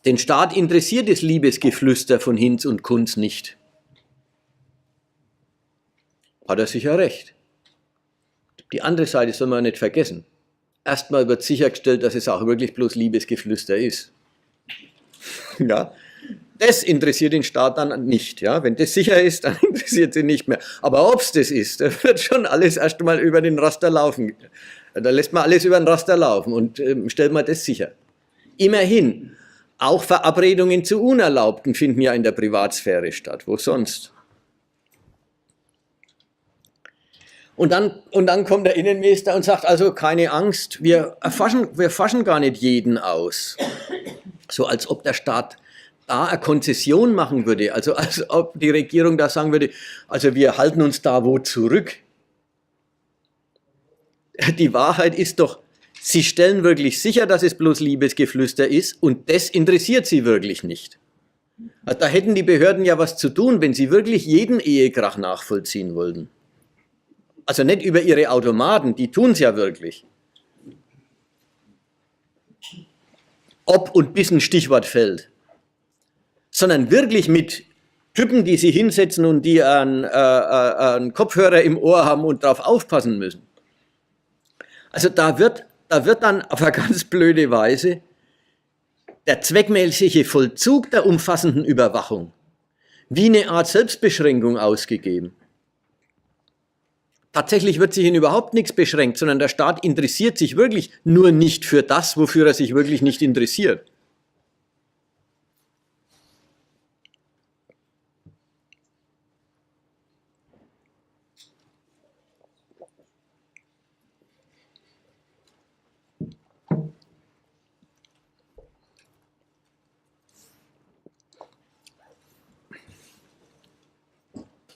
S1: Den Staat interessiert das Liebesgeflüster von Hinz und Kunz nicht. Hat er sicher recht. Die andere Seite soll man nicht vergessen. Erstmal wird sichergestellt, dass es auch wirklich bloß Liebesgeflüster ist. Ja, das interessiert den Staat dann nicht. Ja? Wenn das sicher ist, dann interessiert ihn nicht mehr. Aber ob es das ist, da wird schon alles erstmal über den Raster laufen. Da lässt man alles über den Raster laufen und stellt man das sicher. Immerhin, auch Verabredungen zu Unerlaubten finden ja in der Privatsphäre statt. Wo sonst? Und dann kommt der Innenminister und sagt, also keine Angst, wir erfaschen gar nicht jeden aus. So als ob der Staat da eine Konzession machen würde, also als ob die Regierung da sagen würde, also wir halten uns da wo zurück. Die Wahrheit ist doch, sie stellen wirklich sicher, dass es bloß Liebesgeflüster ist, und das interessiert sie wirklich nicht. Also da hätten die Behörden ja was zu tun, wenn sie wirklich jeden Ehekrach nachvollziehen wollten. Also nicht über ihre Automaten, die tun es ja wirklich. Ob und bis ein Stichwort fällt. Sondern wirklich mit Typen, die sich hinsetzen und die einen Kopfhörer im Ohr haben und darauf aufpassen müssen. Also da wird dann auf eine ganz blöde Weise der zweckmäßige Vollzug der umfassenden Überwachung wie eine Art Selbstbeschränkung ausgegeben. Tatsächlich wird sich in überhaupt nichts beschränkt, sondern der Staat interessiert sich wirklich nur nicht für das, wofür er sich wirklich nicht interessiert.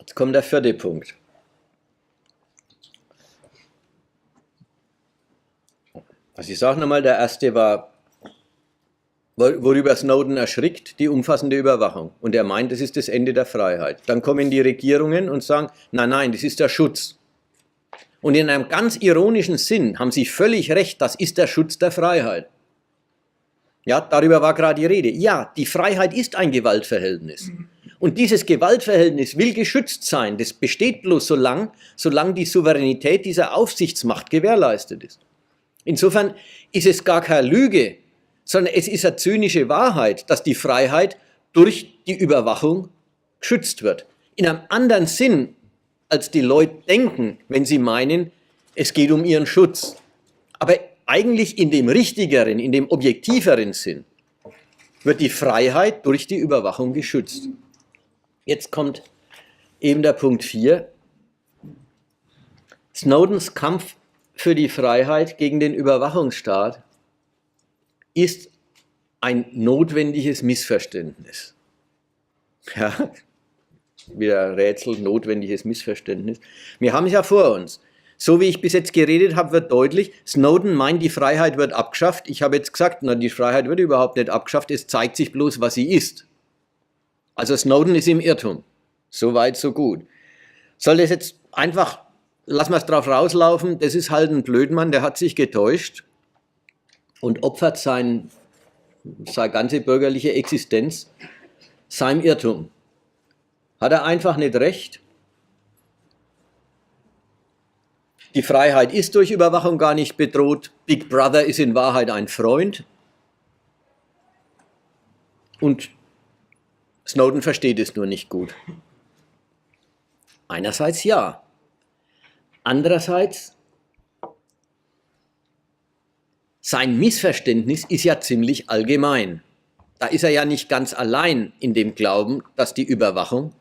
S1: Jetzt kommt der vierte Punkt. Also ich sage nochmal, der erste war Worüber Snowden erschrickt, die umfassende Überwachung. Und er meint, das ist das Ende der Freiheit. Dann kommen die Regierungen und sagen, nein, nein, das ist der Schutz. Und in einem ganz ironischen Sinn haben sie völlig recht, das ist der Schutz der Freiheit. Ja, darüber war gerade die Rede. Ja, die Freiheit ist ein Gewaltverhältnis. Und dieses Gewaltverhältnis will geschützt sein. Das besteht bloß solange die Souveränität dieser Aufsichtsmacht gewährleistet ist. Insofern ist es gar keine Lüge, sondern es ist eine zynische Wahrheit, dass die Freiheit durch die Überwachung geschützt wird. In einem anderen Sinn, als die Leute denken, wenn sie meinen, es geht um ihren Schutz. Aber eigentlich in dem richtigeren, in dem objektiveren Sinn wird die Freiheit durch die Überwachung geschützt. Jetzt kommt eben der Punkt 4. Snowdens Kampf für die Freiheit gegen den Überwachungsstaat ist ein notwendiges Missverständnis. Ja, wieder Rätsel, notwendiges Missverständnis. Wir haben es ja vor uns. So wie ich bis jetzt geredet habe, wird deutlich, Snowden meint, die Freiheit wird abgeschafft. Ich habe jetzt gesagt, na, die Freiheit wird überhaupt nicht abgeschafft, es zeigt sich bloß, was sie ist. Also Snowden ist im Irrtum. So weit, so gut. Soll das jetzt einfach, lassen wir es drauf rauslaufen, das ist halt ein Blödmann, der hat sich getäuscht und opfert seine ganze bürgerliche Existenz seinem Irrtum. Hat er einfach nicht recht? Die Freiheit ist durch Überwachung gar nicht bedroht. Big Brother ist in Wahrheit ein Freund. Und Snowden versteht es nur nicht gut. Einerseits ja. Andererseits, sein Missverständnis ist ja ziemlich allgemein. Da ist er ja nicht ganz allein in dem Glauben, dass die Überwachung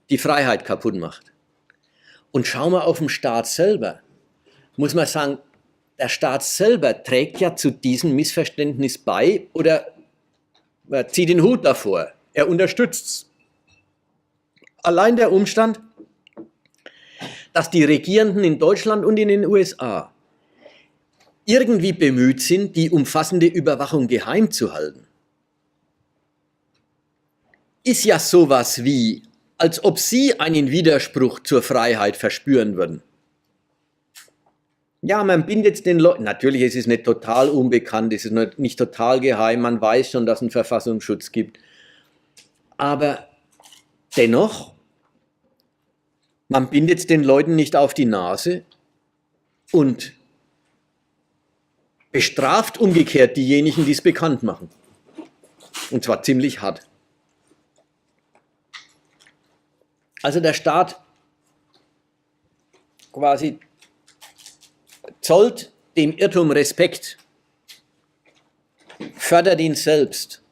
S1: die Freiheit kaputt macht. Und schauen wir auf den Staat selber, muss man sagen, der Staat selber trägt ja zu diesem Missverständnis bei oder zieht den Hut davor, er unterstützt es. Allein der Umstand, dass die Regierenden in Deutschland und in den USA irgendwie bemüht sind, die umfassende Überwachung geheim zu halten, ist ja sowas wie, als ob sie einen Widerspruch zur Freiheit verspüren würden. Ja, man bindet den Leuten, natürlich ist es nicht total unbekannt, es ist nicht total geheim, man weiß schon, dass es einen Verfassungsschutz gibt. Aber dennoch, man bindet es den Leuten nicht auf die Nase und bestraft umgekehrt diejenigen, die es bekannt machen. Und zwar ziemlich hart. Also der Staat quasi zollt dem Irrtum Respekt, fördert ihn selbst.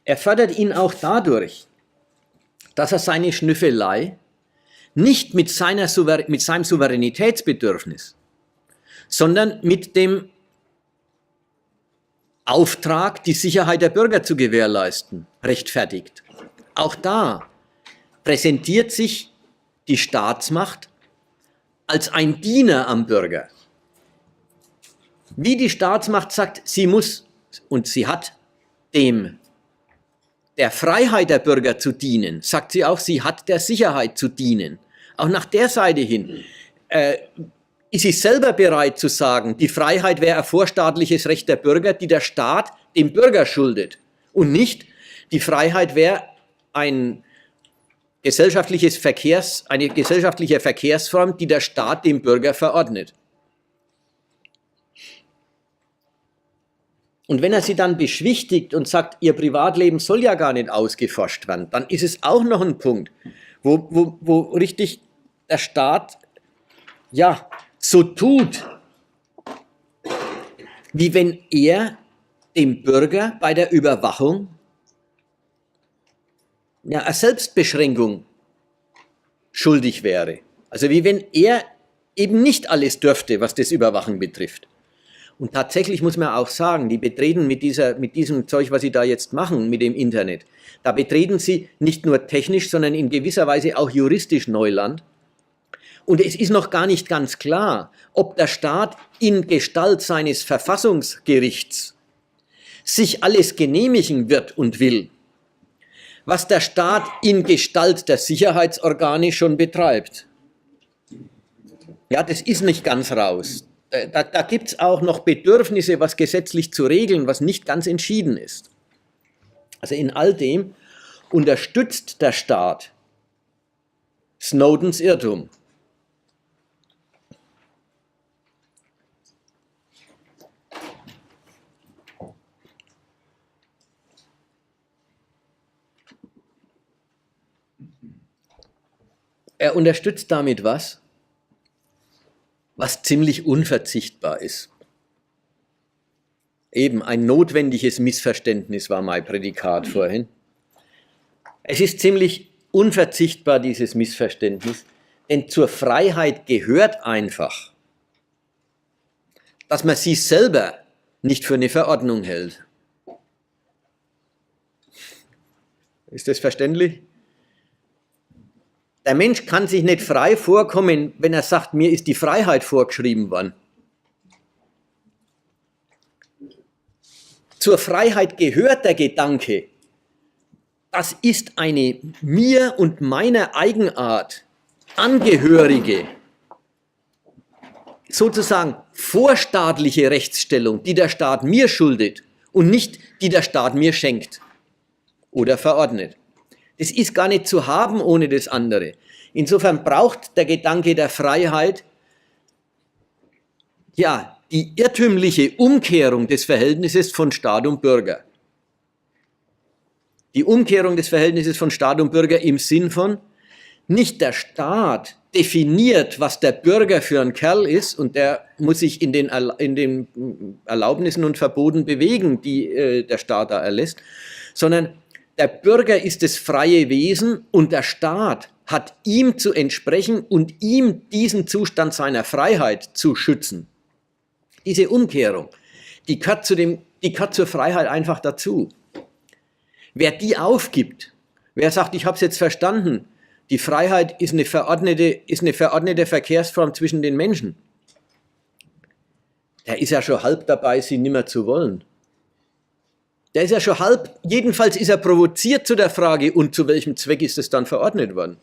S1: Er fördert ihn auch dadurch, dass er seine Schnüffelei nicht mit seinem Souveränitätsbedürfnis, sondern mit dem Auftrag, die Sicherheit der Bürger zu gewährleisten, rechtfertigt. Auch da präsentiert sich die Staatsmacht als ein Diener am Bürger. Wie die Staatsmacht sagt, sie muss und sie hat der Freiheit der Bürger zu dienen, sagt sie auch, sie hat der Sicherheit zu dienen. Auch nach der Seite hin ist sie selber bereit zu sagen, die Freiheit wäre ein vorstaatliches Recht der Bürger, die der Staat dem Bürger schuldet. Und nicht, die Freiheit wäre eine gesellschaftliche Verkehrsform, die der Staat dem Bürger verordnet. Und wenn er sie dann beschwichtigt und sagt, ihr Privatleben soll ja gar nicht ausgeforscht werden, dann ist es auch noch ein Punkt, wo richtig der Staat ja so tut, wie wenn er dem Bürger bei der Überwachung ja, eine Selbstbeschränkung schuldig wäre. Also wie wenn er eben nicht alles dürfte, was das Überwachen betrifft. Und tatsächlich muss man auch sagen, die betreten mit diesem Zeug, was sie da jetzt machen, mit dem Internet, da betreten sie nicht nur technisch, sondern in gewisser Weise auch juristisch Neuland. Und es ist noch gar nicht ganz klar, ob der Staat in Gestalt seines Verfassungsgerichts sich alles genehmigen wird und will, was der Staat in Gestalt der Sicherheitsorgane schon betreibt. Ja, das ist nicht ganz raus. Da gibt es auch noch Bedürfnisse, was gesetzlich zu regeln, was nicht ganz entschieden ist. Also in all dem unterstützt der Staat Snowdens Irrtum. Er unterstützt damit was? Was ziemlich unverzichtbar ist. Eben ein notwendiges Missverständnis war mein Prädikat vorhin. Es ist ziemlich unverzichtbar, dieses Missverständnis, denn zur Freiheit gehört einfach, dass man sie selber nicht für eine Verordnung hält. Ist das verständlich? Der Mensch kann sich nicht frei vorkommen, wenn er sagt, mir ist die Freiheit vorgeschrieben worden. Zur Freiheit gehört der Gedanke, das ist eine mir und meiner Eigenart angehörige, sozusagen vorstaatliche Rechtsstellung, die der Staat mir schuldet und nicht die der Staat mir schenkt oder verordnet. Das ist gar nicht zu haben ohne das andere. Insofern braucht der Gedanke der Freiheit ja die irrtümliche Umkehrung des Verhältnisses von Staat und Bürger. Die Umkehrung des Verhältnisses von Staat und Bürger im Sinn von, nicht der Staat definiert, was der Bürger für ein Kerl ist und der muss sich in den Erlaubnissen und Verboten bewegen, die der Staat da erlässt, sondern der Bürger ist das freie Wesen und der Staat hat ihm zu entsprechen und ihm diesen Zustand seiner Freiheit zu schützen. Diese Umkehrung, die gehört zur Freiheit einfach dazu. Wer die aufgibt, wer sagt, ich habe es jetzt verstanden, die Freiheit ist eine verordnete Verkehrsform zwischen den Menschen, der ist ja schon halb dabei, sie nimmer zu wollen. Der ist ja schon halb, jedenfalls ist er provoziert zu der Frage, und zu welchem Zweck ist es dann verordnet worden?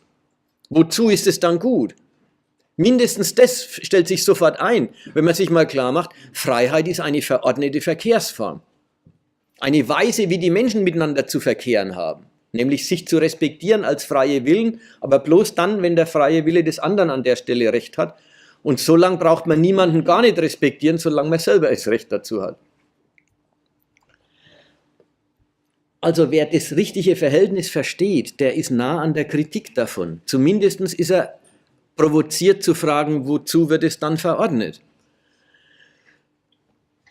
S1: Wozu ist es dann gut? Mindestens das stellt sich sofort ein, wenn man sich mal klar macht, Freiheit ist eine verordnete Verkehrsform. Eine Weise, wie die Menschen miteinander zu verkehren haben, nämlich sich zu respektieren als freie Willen, aber bloß dann, wenn der freie Wille des anderen an der Stelle Recht hat. Und so lange braucht man niemanden gar nicht respektieren, solange man selber das Recht dazu hat. Also wer das richtige Verhältnis versteht, der ist nah an der Kritik davon. Zumindest ist er provoziert zu fragen, wozu wird es dann verordnet?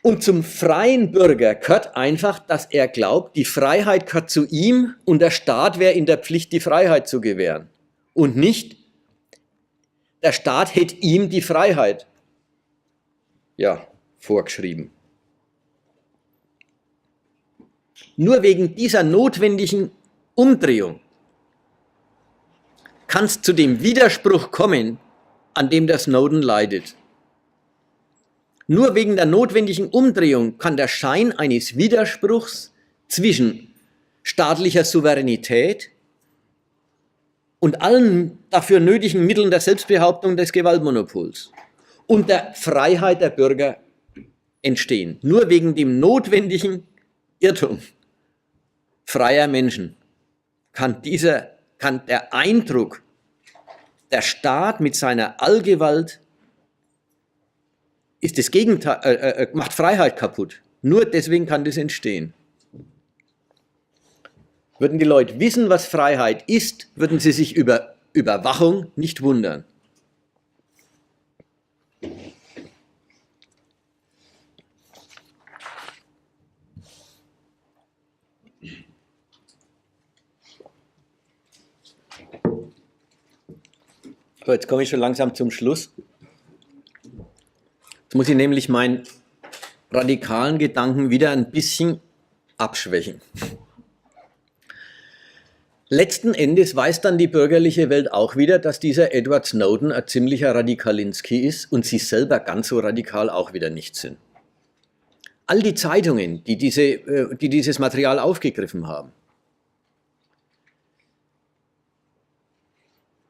S1: Und zum freien Bürger gehört einfach, dass er glaubt, die Freiheit gehört zu ihm und der Staat wäre in der Pflicht, die Freiheit zu gewähren. Und nicht, der Staat hätte ihm die Freiheit vorgeschrieben. Nur wegen dieser notwendigen Umdrehung kann es zu dem Widerspruch kommen, an dem der Snowden leidet. Nur wegen der notwendigen Umdrehung kann der Schein eines Widerspruchs zwischen staatlicher Souveränität und allen dafür nötigen Mitteln der Selbstbehauptung des Gewaltmonopols und der Freiheit der Bürger entstehen. Nur wegen dem notwendigen Irrtum freier Menschen kann der Eindruck, der Staat mit seiner Allgewalt ist das Gegenteil, macht Freiheit kaputt. Nur deswegen kann das entstehen. Würden die Leute wissen, was Freiheit ist, würden sie sich über Überwachung nicht wundern. So, jetzt komme ich schon langsam zum Schluss. Jetzt muss ich nämlich meinen radikalen Gedanken wieder ein bisschen abschwächen. Letzten Endes weiß dann die bürgerliche Welt auch wieder, dass dieser Edward Snowden ein ziemlicher Radikalinski ist und sie selber ganz so radikal auch wieder nicht sind. all die Zeitungen, die dieses Material aufgegriffen haben,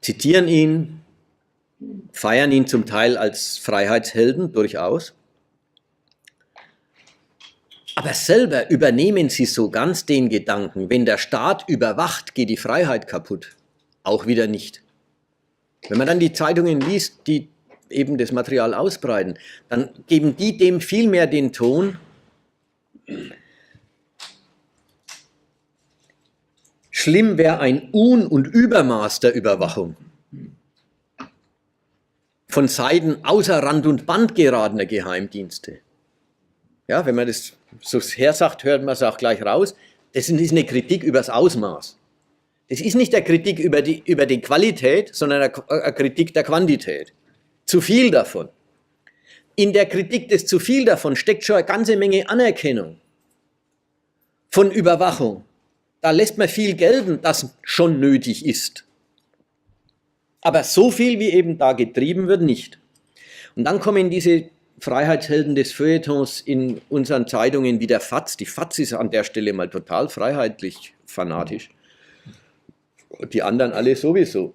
S1: zitieren ihn, feiern ihn zum Teil als Freiheitshelden, durchaus. Aber selber übernehmen sie so ganz den Gedanken, wenn der Staat überwacht, geht die Freiheit kaputt. Auch wieder nicht. Wenn man dann die Zeitungen liest, die eben das Material ausbreiten, dann geben die dem viel mehr den Ton, schlimm wäre ein Un- und Übermaß der Überwachung von Seiten außer Rand und Band geratener Geheimdienste. Ja, wenn man das so hersagt, hört man es auch gleich raus. Das ist eine Kritik über das Ausmaß. Das ist nicht eine Kritik über die Qualität, sondern eine Kritik der Quantität. Zu viel davon. In der Kritik des zu viel davon steckt schon eine ganze Menge Anerkennung von Überwachung. Da lässt man viel gelten, das schon nötig ist. Aber so viel, wie eben da getrieben wird, nicht. Und dann kommen diese Freiheitshelden des Feuilletons in unseren Zeitungen wie der FAZ. Die FAZ ist an der Stelle mal total freiheitlich fanatisch. Und die anderen alle sowieso.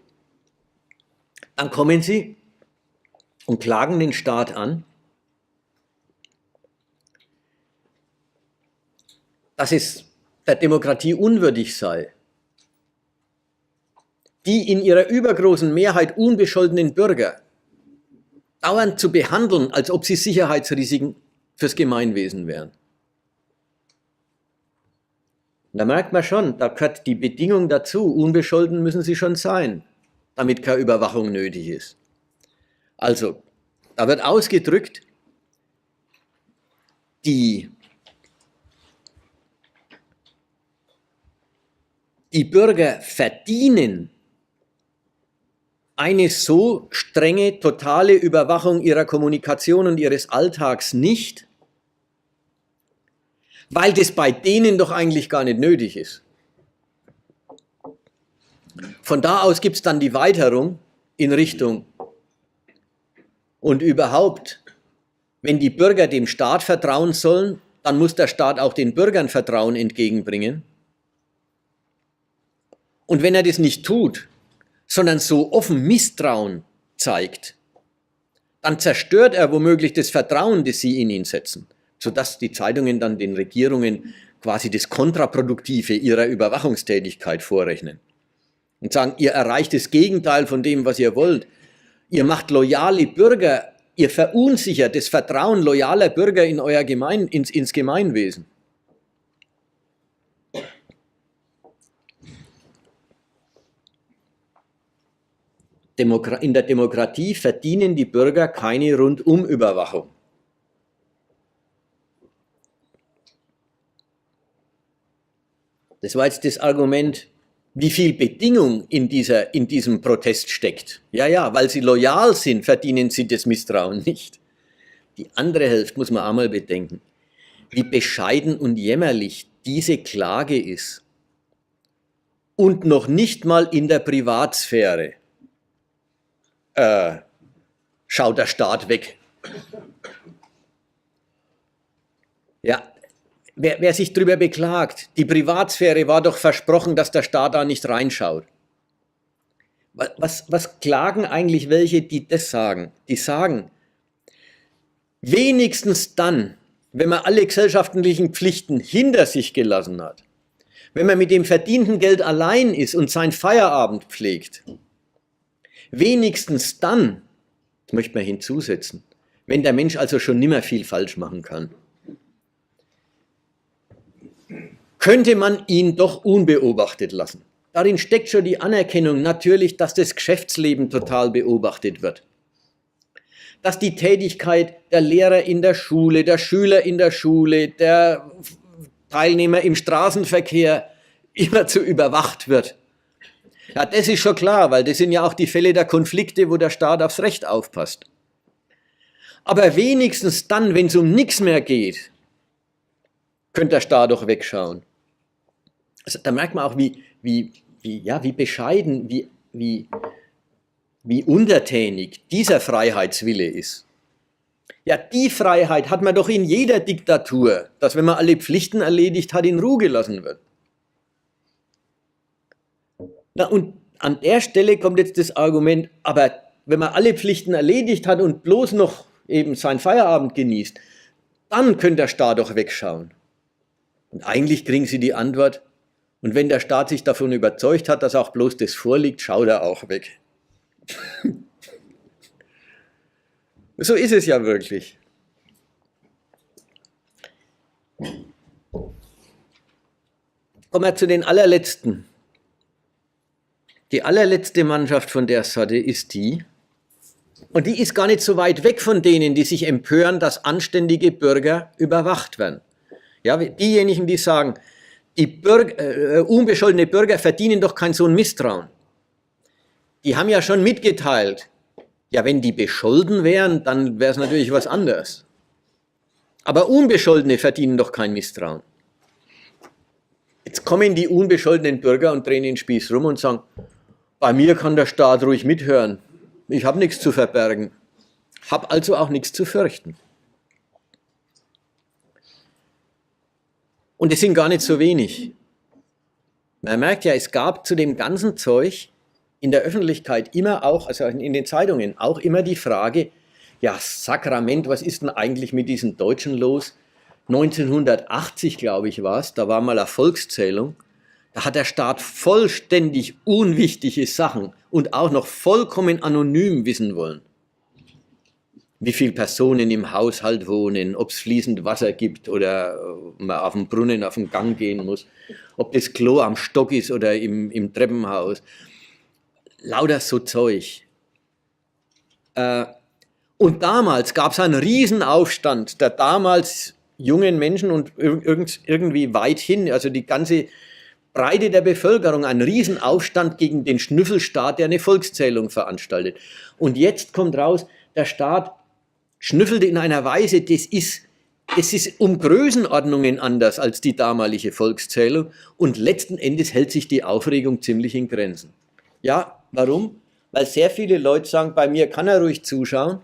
S1: Dann kommen sie und klagen den Staat an, dass es der Demokratie unwürdig sei, die in ihrer übergroßen Mehrheit unbescholtenen Bürger dauernd zu behandeln, als ob sie Sicherheitsrisiken fürs Gemeinwesen wären. Und da merkt man schon, da gehört die Bedingung dazu, unbescholten müssen sie schon sein, damit keine Überwachung nötig ist. Also, da wird ausgedrückt, die Bürger verdienen eine so strenge, totale Überwachung ihrer Kommunikation und ihres Alltags nicht, weil das bei denen doch eigentlich gar nicht nötig ist. Von da aus gibt es dann die Weiterung in Richtung und überhaupt, wenn die Bürger dem Staat vertrauen sollen, dann muss der Staat auch den Bürgern Vertrauen entgegenbringen. Und wenn er das nicht tut, sondern so offen Misstrauen zeigt, dann zerstört er womöglich das Vertrauen, das sie in ihn setzen, sodass die Zeitungen dann den Regierungen quasi das Kontraproduktive ihrer Überwachungstätigkeit vorrechnen und sagen, ihr erreicht das Gegenteil von dem, was ihr wollt. Ihr macht loyale Bürger, ihr verunsichert das Vertrauen loyaler Bürger in euer ins Gemeinwesen. In der Demokratie verdienen die Bürger keine Rundumüberwachung. Das war jetzt das Argument, wie viel Bedingung in diesem Protest steckt. Ja, weil sie loyal sind, verdienen sie das Misstrauen nicht. Die andere Hälfte muss man einmal bedenken, wie bescheiden und jämmerlich diese Klage ist. Und noch nicht mal in der Privatsphäre schaut der Staat weg. Ja, wer sich darüber beklagt, die Privatsphäre war doch versprochen, dass der Staat da nicht reinschaut. Was klagen eigentlich welche, die das sagen? Die sagen, wenigstens dann, wenn man alle gesellschaftlichen Pflichten hinter sich gelassen hat, wenn man mit dem verdienten Geld allein ist und seinen Feierabend pflegt, wenigstens dann, das möchte man hinzusetzen, wenn der Mensch also schon nimmer viel falsch machen kann, könnte man ihn doch unbeobachtet lassen. Darin steckt schon die Anerkennung natürlich, dass das Geschäftsleben total beobachtet wird. Dass die Tätigkeit der Lehrer in der Schule, der Schüler in der Schule, der Teilnehmer im Straßenverkehr immerzu überwacht wird. Ja, das ist schon klar, weil das sind ja auch die Fälle der Konflikte, wo der Staat aufs Recht aufpasst. Aber wenigstens dann, wenn es um nichts mehr geht, könnte der Staat doch wegschauen. Also, da merkt man auch, wie bescheiden, wie untertänig dieser Freiheitswille ist. Ja, die Freiheit hat man doch in jeder Diktatur, dass wenn man alle Pflichten erledigt hat, in Ruhe gelassen wird. Na, und an der Stelle kommt jetzt das Argument, aber wenn man alle Pflichten erledigt hat und bloß noch eben seinen Feierabend genießt, dann könnte der Staat doch wegschauen. Und eigentlich kriegen sie die Antwort, und wenn der Staat sich davon überzeugt hat, dass auch bloß das vorliegt, schaut er auch weg. So ist es ja wirklich. Kommen wir zu den allerletzten. Die allerletzte Mannschaft von der Sorte ist die, und die ist gar nicht so weit weg von denen, die sich empören, dass anständige Bürger überwacht werden. Ja, diejenigen, die sagen, die unbescholtene Bürger verdienen doch kein so ein Misstrauen. Die haben ja schon mitgeteilt, ja, wenn die bescholten wären, dann wäre es natürlich was anderes. Aber Unbescholtene verdienen doch kein Misstrauen. Jetzt kommen die unbescholtenen Bürger und drehen den Spieß rum und sagen, bei mir kann der Staat ruhig mithören. Ich habe nichts zu verbergen, habe also auch nichts zu fürchten. Und es sind gar nicht so wenig. Man merkt ja, es gab zu dem ganzen Zeug in der Öffentlichkeit immer auch, also in den Zeitungen, auch immer die Frage, ja, Sakrament, was ist denn eigentlich mit diesen Deutschen los? 1980, glaube ich, war es, da war mal eine Volkszählung, da hat der Staat vollständig unwichtige Sachen und auch noch vollkommen anonym wissen wollen. Wie viele Personen im Haushalt wohnen, ob es fließend Wasser gibt oder man auf dem Brunnen auf den Gang gehen muss, ob das Klo am Stock ist oder im Treppenhaus. Lauter so Zeug. Und damals gab es einen Riesenaufstand der damals jungen Menschen und irgendwie weithin, also die ganze Breite der Bevölkerung, einen Riesenaufstand gegen den Schnüffelstaat, der eine Volkszählung veranstaltet. Und jetzt kommt raus, der Staat schnüffelte in einer Weise, das ist um Größenordnungen anders als die damalige Volkszählung und letzten Endes hält sich die Aufregung ziemlich in Grenzen. Ja, warum? Weil sehr viele Leute sagen, bei mir kann er ruhig zuschauen,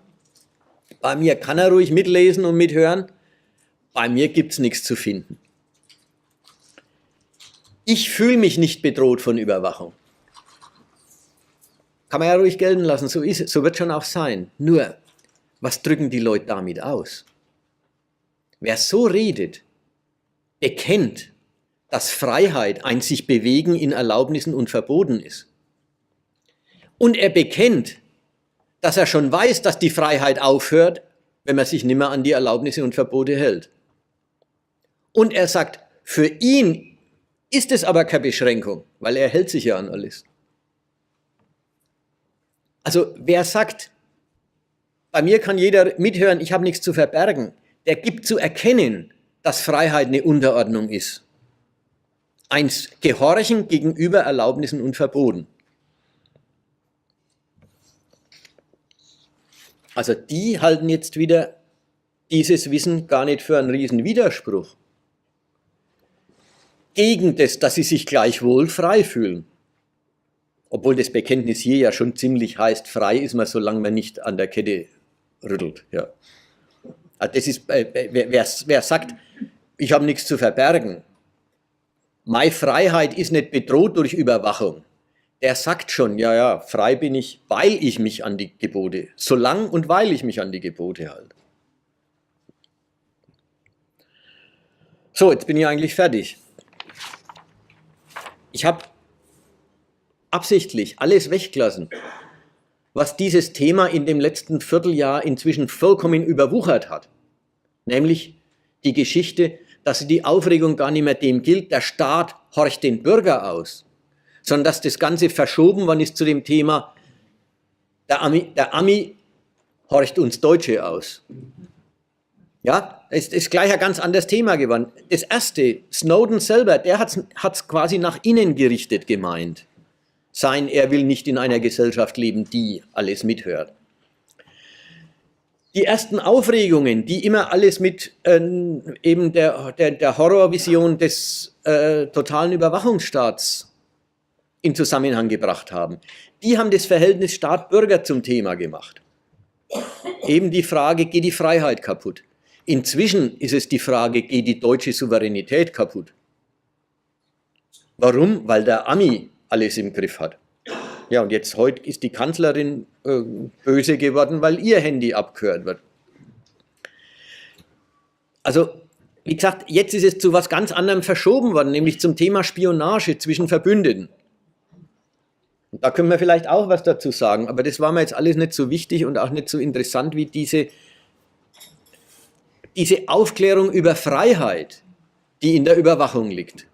S1: bei mir kann er ruhig mitlesen und mithören, bei mir gibt es nichts zu finden. Ich fühle mich nicht bedroht von Überwachung. Kann man ja ruhig gelten lassen, so ist es, so wird schon auch sein. Nur, was drücken die Leute damit aus? Wer so redet, bekennt, dass Freiheit ein sich bewegen in Erlaubnissen und Verboten ist. Und er bekennt, dass er schon weiß, dass die Freiheit aufhört, wenn man sich nicht mehr an die Erlaubnisse und Verbote hält. Und er sagt, für ihn ist es aber keine Beschränkung, weil er hält sich ja an alles. Also wer sagt, bei mir kann jeder mithören, ich habe nichts zu verbergen, der gibt zu erkennen, dass Freiheit eine Unterordnung ist. Ein Gehorchen gegenüber Erlaubnissen und Verboten. Also die halten jetzt wieder dieses Wissen gar nicht für einen riesen Widerspruch. Gegen das, dass sie sich gleichwohl frei fühlen. Obwohl das Bekenntnis hier ja schon ziemlich heißt, frei ist man, solange man nicht an der Kette rüttelt. Ja. Also das ist, wer sagt, ich habe nichts zu verbergen, meine Freiheit ist nicht bedroht durch Überwachung, der sagt schon, ja, frei bin ich, weil ich mich an die Gebote, solange und weil ich mich an die Gebote halte. So, jetzt bin ich eigentlich fertig. Ich habe absichtlich alles weggelassen, was dieses Thema in dem letzten Vierteljahr inzwischen vollkommen überwuchert hat. Nämlich die Geschichte, dass die Aufregung gar nicht mehr dem gilt, der Staat horcht den Bürger aus, sondern dass das Ganze verschoben worden ist zu dem Thema, der Ami horcht uns Deutsche aus. Ja, es ist gleich ein ganz anderes Thema geworden. Das erste, Snowden selber, der hat es quasi nach innen gerichtet gemeint. Er will nicht in einer Gesellschaft leben, die alles mithört. Die ersten Aufregungen, die immer alles mit eben der Horrorvision des totalen Überwachungsstaats in Zusammenhang gebracht haben, die haben das Verhältnis Staat-Bürger zum Thema gemacht. eben die Frage, geht die Freiheit kaputt? Inzwischen ist es die Frage, geht die deutsche Souveränität kaputt? Warum? Weil der Ami alles im Griff hat. Ja, und jetzt heute ist die Kanzlerin böse geworden, weil ihr Handy abgehört wird. Also, wie gesagt, jetzt ist es zu was ganz anderem verschoben worden, nämlich zum Thema Spionage zwischen Verbündeten. Und da können wir vielleicht auch was dazu sagen, aber das war mir jetzt alles nicht so wichtig und auch nicht so interessant wie diese Aufklärung über Freiheit, die in der Überwachung liegt.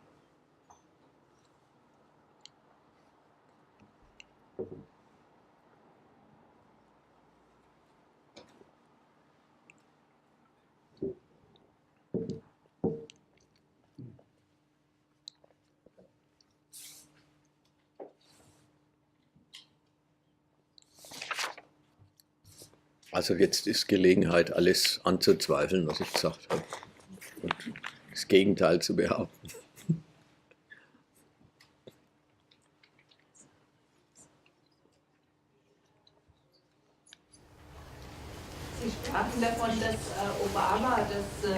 S1: Also jetzt ist Gelegenheit, alles anzuzweifeln, was ich gesagt habe, und das Gegenteil zu behaupten.
S2: Sie sprachen davon, dass Obama das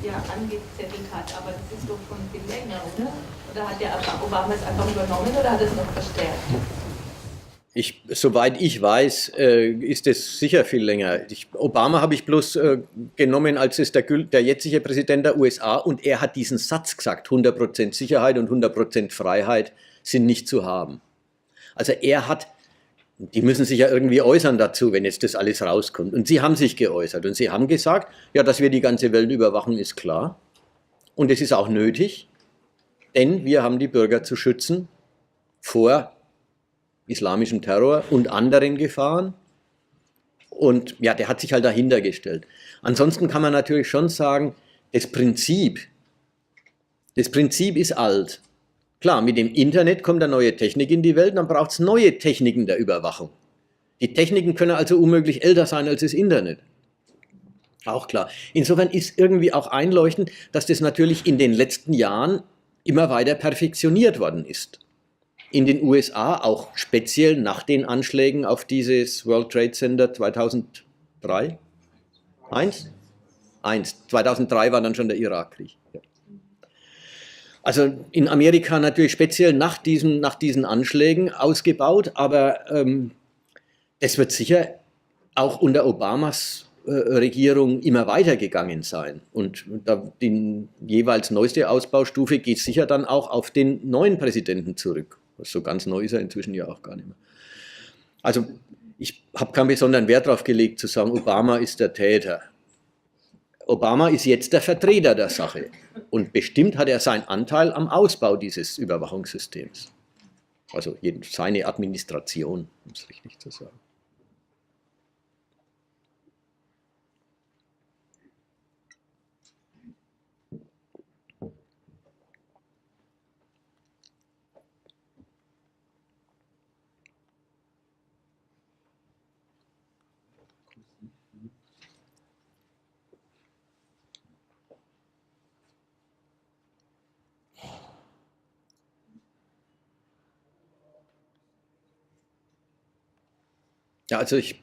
S2: ja angezettelt hat, aber das ist doch schon viel länger, oder? Oder hat der Obama es einfach übernommen oder hat es noch verstärkt?
S1: Soweit ich weiß, ist es sicher viel länger. Obama habe ich bloß genommen, als es der jetzige Präsident der USA, und er hat diesen Satz gesagt, 100% Sicherheit und 100% Freiheit sind nicht zu haben. Also er hat, die müssen sich ja irgendwie äußern dazu, wenn jetzt das alles rauskommt. Und sie haben sich geäußert und sie haben gesagt, ja, dass wir die ganze Welt überwachen, ist klar. Und es ist auch nötig, denn wir haben die Bürger zu schützen vor islamischem Terror und anderen Gefahren. Und ja, der hat sich halt dahinter gestellt. Ansonsten kann man natürlich schon sagen, das Prinzip ist alt. Klar, mit dem Internet kommt eine neue Technik in die Welt, dann braucht es neue Techniken der Überwachung. Die Techniken können also unmöglich älter sein als das Internet. Auch klar. Insofern ist irgendwie auch einleuchtend, dass das natürlich in den letzten Jahren immer weiter perfektioniert worden ist. In den USA, auch speziell nach den Anschlägen auf dieses World Trade Center 2003? 2003 war dann schon der Irakkrieg. Ja. Also in Amerika natürlich speziell nach diesen Anschlägen ausgebaut, aber es wird sicher auch unter Obamas Regierung immer weitergegangen sein. Und die jeweils neueste Ausbaustufe geht sicher dann auch auf den neuen Präsidenten zurück. So ganz neu ist er inzwischen ja auch gar nicht mehr. Also ich habe keinen besonderen Wert darauf gelegt, zu sagen, Obama ist der Täter. Obama ist jetzt der Vertreter der Sache. Und bestimmt hat er seinen Anteil am Ausbau dieses Überwachungssystems. Also seine Administration, um es richtig zu sagen. Ja, also ich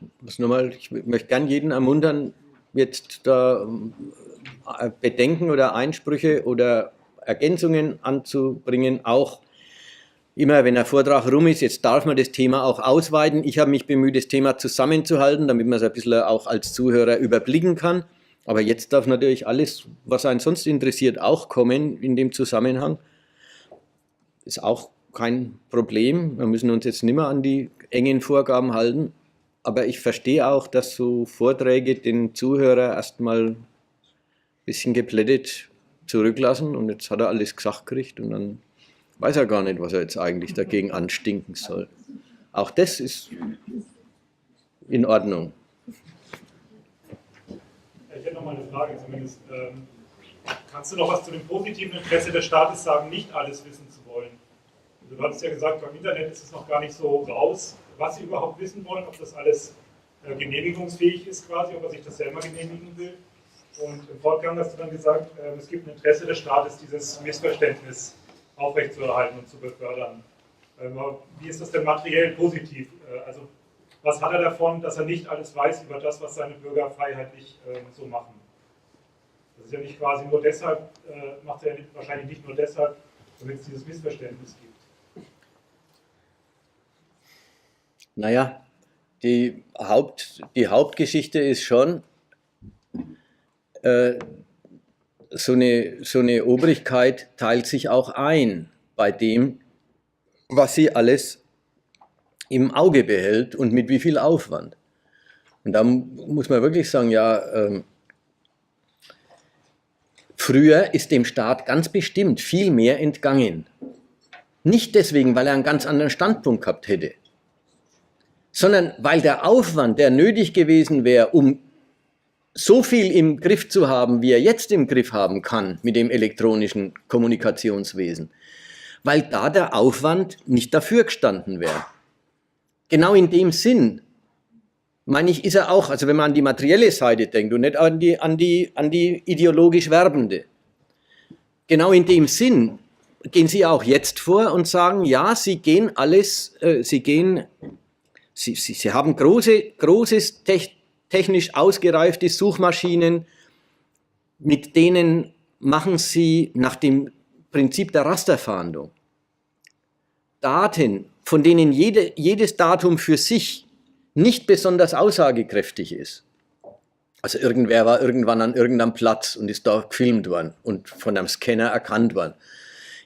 S1: möchte gern jeden ermuntern, jetzt da Bedenken oder Einsprüche oder Ergänzungen anzubringen, auch immer, wenn der Vortrag rum ist. Jetzt darf man das Thema auch ausweiten. Ich habe mich bemüht, das Thema zusammenzuhalten, damit man es ein bisschen auch als Zuhörer überblicken kann. Aber jetzt darf natürlich alles, was einen sonst interessiert, auch kommen in dem Zusammenhang. Ist auch kein Problem. Wir müssen uns jetzt nicht mehr an die engen Vorgaben halten. Aber ich verstehe auch, dass so Vorträge den Zuhörer erstmal ein bisschen geplättet zurücklassen und jetzt hat er alles gesagt gekriegt und dann weiß er gar nicht, was er jetzt eigentlich dagegen anstinken soll. Auch das ist in Ordnung.
S3: Ich hätte noch mal eine Frage zumindest. Kannst du noch was zu dem positiven Interesse des Staates sagen, nicht alles wissen zu wollen? Du hattest ja gesagt, beim Internet ist es noch gar nicht so raus, was sie überhaupt wissen wollen, ob das alles genehmigungsfähig ist quasi, ob er sich das selber genehmigen will. Und im Fortgang hast du dann gesagt, es gibt ein Interesse des Staates, dieses Missverständnis aufrechtzuerhalten und zu befördern. Wie ist das denn materiell positiv? Also was hat er davon, dass er nicht alles weiß über das, was seine Bürger freiheitlich so machen? Das ist ja nicht quasi nur deshalb, macht er ja wahrscheinlich nicht nur deshalb, damit es dieses Missverständnis gibt.
S1: Naja, die Hauptgeschichte ist schon, so eine Obrigkeit teilt sich auch ein bei dem, was sie alles im Auge behält und mit wie viel Aufwand. Und da muss man wirklich sagen, ja, früher ist dem Staat ganz bestimmt viel mehr entgangen. Nicht deswegen, weil er einen ganz anderen Standpunkt gehabt hätte, sondern weil der Aufwand, der nötig gewesen wäre, um so viel im Griff zu haben, wie er jetzt im Griff haben kann mit dem elektronischen Kommunikationswesen, weil da der Aufwand nicht dafür gestanden wäre. Genau in dem Sinn, meine ich, ist er auch, also wenn man an die materielle Seite denkt und nicht an die ideologisch Werbende, genau in dem Sinn gehen Sie auch jetzt vor und sagen, ja, Sie haben großes technisch ausgereifte Suchmaschinen, mit denen machen Sie nach dem Prinzip der Rasterfahndung Daten, von denen jedes Datum für sich nicht besonders aussagekräftig ist. Also irgendwer war irgendwann an irgendeinem Platz und ist da gefilmt worden und von einem Scanner erkannt worden.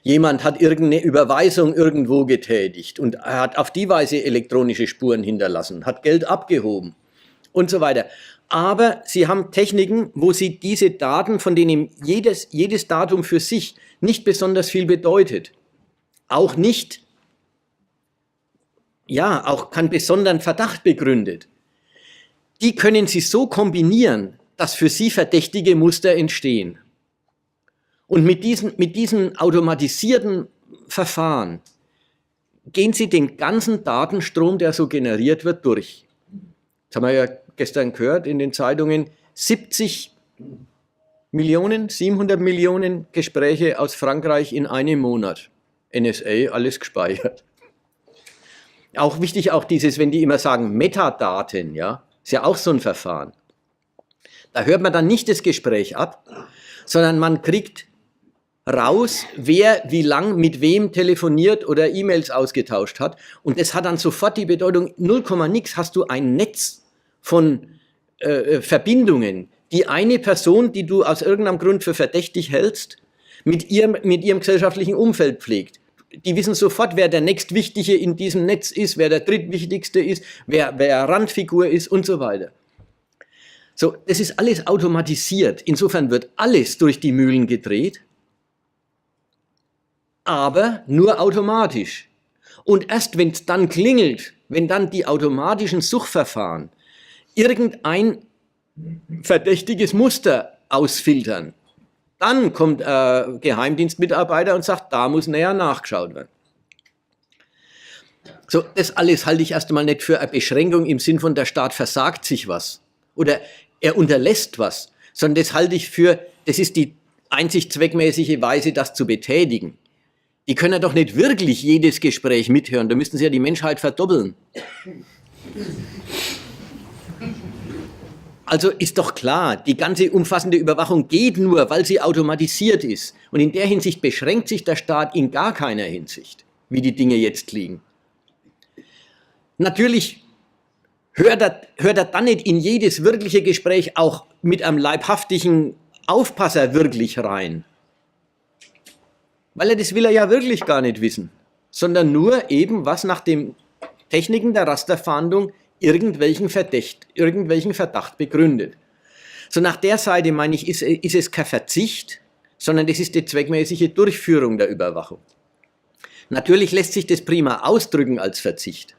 S1: Jemand hat irgendeine Überweisung irgendwo getätigt und hat auf die Weise elektronische Spuren hinterlassen, hat Geld abgehoben und so weiter. Aber Sie haben Techniken, wo Sie diese Daten, von denen jedes Datum für sich nicht besonders viel bedeutet, auch keinen besonderen Verdacht begründet, die können Sie so kombinieren, dass für Sie verdächtige Muster entstehen. Und mit diesen automatisierten Verfahren gehen Sie den ganzen Datenstrom, der so generiert wird, durch. Das haben wir ja gestern gehört in den Zeitungen, 70 Millionen, 700 Millionen Gespräche aus Frankreich in einem Monat. NSA, alles gespeichert. Auch wichtig, auch dieses, wenn die immer sagen, Metadaten, ja, ist ja auch so ein Verfahren. Da hört man dann nicht das Gespräch ab, sondern man kriegt raus, wer wie lang mit wem telefoniert oder E-Mails ausgetauscht hat. Und das hat dann sofort die Bedeutung, 0, nix hast du ein Netz von Verbindungen, die eine Person, die du aus irgendeinem Grund für verdächtig hältst, mit ihrem gesellschaftlichen Umfeld pflegt. Die wissen sofort, wer der nächstwichtige in diesem Netz ist, wer der drittwichtigste ist, wer Randfigur ist und so weiter. So, das ist alles automatisiert. Insofern wird alles durch die Mühlen gedreht, aber nur automatisch. Und erst wenn es dann klingelt, wenn dann die automatischen Suchverfahren irgendein verdächtiges Muster ausfiltern, dann kommt ein Geheimdienstmitarbeiter und sagt, da muss näher nachgeschaut werden. So, das alles halte ich erst einmal nicht für eine Beschränkung im Sinn von, der Staat versagt sich was oder er unterlässt was, sondern das halte ich für, das ist die einzig zweckmäßige Weise, das zu betätigen. Die können ja doch nicht wirklich jedes Gespräch mithören, da müssten sie ja die Menschheit verdoppeln. Also ist doch klar, die ganze umfassende Überwachung geht nur, weil sie automatisiert ist. Und in der Hinsicht beschränkt sich der Staat in gar keiner Hinsicht, wie die Dinge jetzt liegen. Natürlich hört er dann nicht in jedes wirkliche Gespräch auch mit einem leibhaftigen Aufpasser wirklich rein. Weil das will er ja wirklich gar nicht wissen, sondern nur eben, was nach den Techniken der Rasterfahndung irgendwelchen Verdacht begründet. So nach der Seite, meine ich, ist es kein Verzicht, sondern das ist die zweckmäßige Durchführung der Überwachung. Natürlich lässt sich das prima ausdrücken als Verzicht.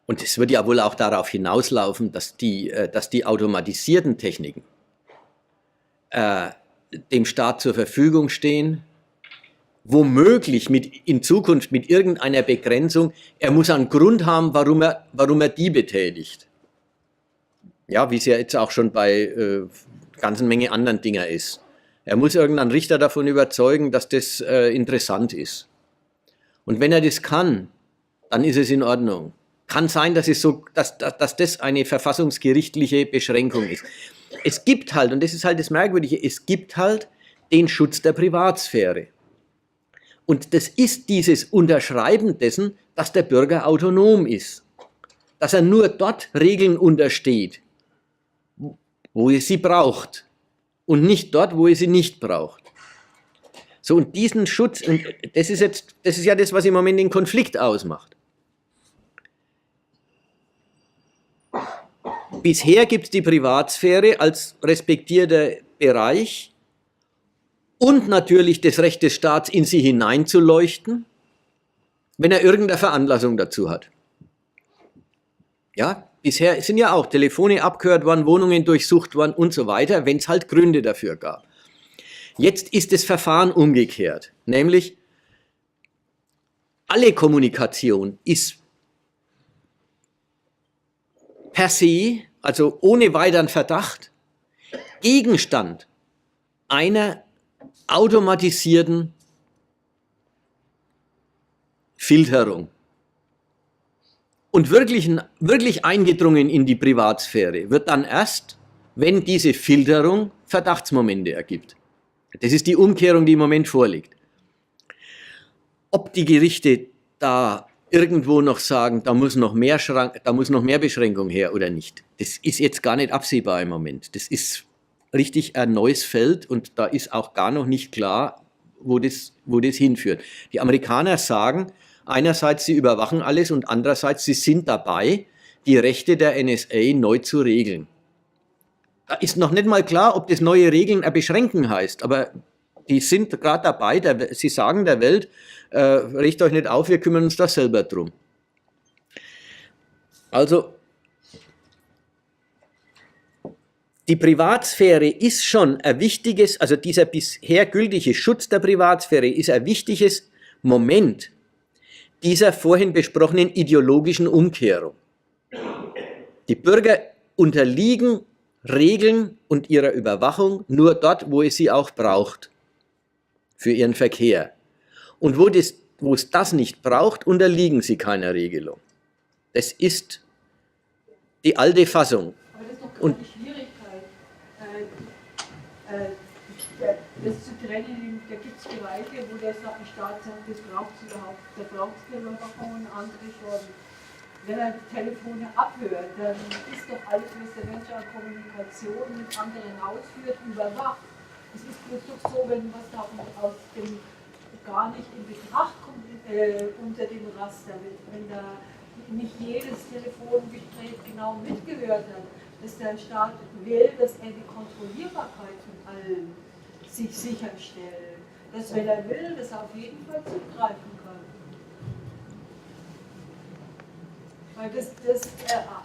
S1: Und es wird ja wohl auch darauf hinauslaufen, dass die automatisierten Techniken dem Staat zur Verfügung stehen, womöglich in Zukunft mit irgendeiner Begrenzung, er muss einen Grund haben, warum er die betätigt. Ja, wie es ja jetzt auch schon bei ganzen Menge anderen Dingen ist. Er muss irgendeinen Richter davon überzeugen, dass das interessant ist. Und wenn er das kann, dann ist es in Ordnung. Kann sein, dass das eine verfassungsgerichtliche Beschränkung ist. Es gibt halt, und das ist halt das Merkwürdige, es gibt halt den Schutz der Privatsphäre. Und das ist dieses Unterschreiben dessen, dass der Bürger autonom ist. Dass er nur dort Regeln untersteht, wo er sie braucht und nicht dort, wo er sie nicht braucht. So, und diesen Schutz, und das ist ja das, was im Moment den Konflikt ausmacht. Bisher gibt es die Privatsphäre als respektierter Bereich und natürlich das Recht des Staats, in sie hineinzuleuchten, wenn er irgendeine Veranlassung dazu hat. Ja, bisher sind ja auch Telefone abgehört worden, Wohnungen durchsucht worden und so weiter, wenn es halt Gründe dafür gab. Jetzt ist das Verfahren umgekehrt, nämlich alle Kommunikation ist per se, also ohne weiteren Verdacht, Gegenstand einer automatisierten Filterung. Und wirklich eingedrungen in die Privatsphäre wird dann erst, wenn diese Filterung Verdachtsmomente ergibt. Das ist die Umkehrung, die im Moment vorliegt. Ob die Gerichte da irgendwo noch sagen, da muss noch mehr Beschränkung her oder nicht, das ist jetzt gar nicht absehbar im Moment. Das ist richtig ein neues Feld und da ist auch gar noch nicht klar, wo das hinführt. Die Amerikaner sagen, einerseits, sie überwachen alles und andererseits, sie sind dabei, die Rechte der NSA neu zu regeln. Da ist noch nicht mal klar, ob das neue Regeln beschränken heißt, aber die sind gerade dabei, sie sagen der Welt, regt euch nicht auf, wir kümmern uns da selber drum. Also, die Privatsphäre ist schon ein wichtiges, also dieser bisher gültige Schutz der Privatsphäre ist ein wichtiges Moment dieser vorhin besprochenen ideologischen Umkehrung. Die Bürger unterliegen Regeln und ihrer Überwachung nur dort, wo es sie auch braucht, für ihren Verkehr. Und wo es das nicht braucht, unterliegen sie keiner Regelung. Das ist die alte Fassung.
S4: Aber das ist doch keine Schwierigkeit, das zu trennen. Da gibt es Bereiche, wo der Staat sagt, das braucht es überhaupt, da braucht es keine Überwachung und andere schon. Wenn er Telefone abhört, dann ist doch alles, was der Mensch an Kommunikation mit anderen ausführt, überwacht. Es ist bloß doch so, wenn was da aus dem gar nicht in Betracht kommt unter dem Raster, wenn da nicht jedes Telefongespräch genau mitgehört hat, dass der Staat will, dass er die Kontrollierbarkeit von allen sich sicherstellt. Dass, wenn er will, das auf jeden Fall zugreifen kann. Weil das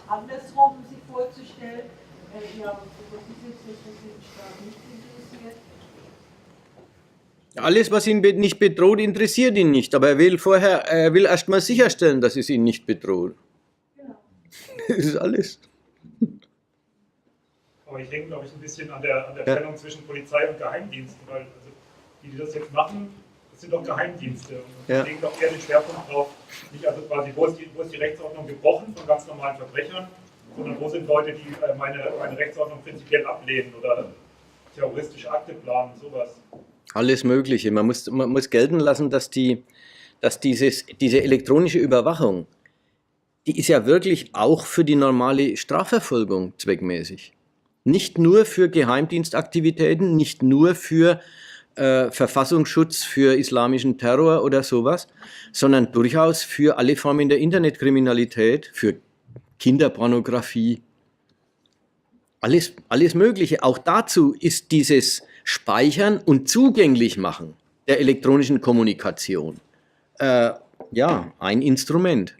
S4: andersrum sich vorzustellen, ja, das ist jetzt das, was den Staat nicht interessiert.
S1: Alles, was ihn nicht bedroht, interessiert ihn nicht, aber er will erst mal sicherstellen, dass es ihn nicht bedroht.
S4: Genau.
S1: Das ist alles.
S3: Aber ich hänge, glaube ich, ein bisschen an der Trennung zwischen Polizei und Geheimdiensten, weil also die das jetzt machen, das sind doch Geheimdienste. Und
S1: Ja.
S3: legen doch eher den Schwerpunkt drauf, nicht also quasi, wo ist die Rechtsordnung gebrochen von ganz normalen Verbrechern, sondern wo sind Leute, die meine Rechtsordnung prinzipiell ablehnen oder terroristische Akte planen, sowas.
S1: Alles Mögliche. Man muss gelten lassen, dass diese elektronische Überwachung, die ist ja wirklich auch für die normale Strafverfolgung zweckmäßig. Nicht nur für Geheimdienstaktivitäten, nicht nur für Verfassungsschutz, für islamischen Terror oder sowas, sondern durchaus für alle Formen der Internetkriminalität, für Kinderpornografie, alles Mögliche. Auch dazu ist dieses Speichern und Zugänglichmachen der elektronischen Kommunikation ein Instrument.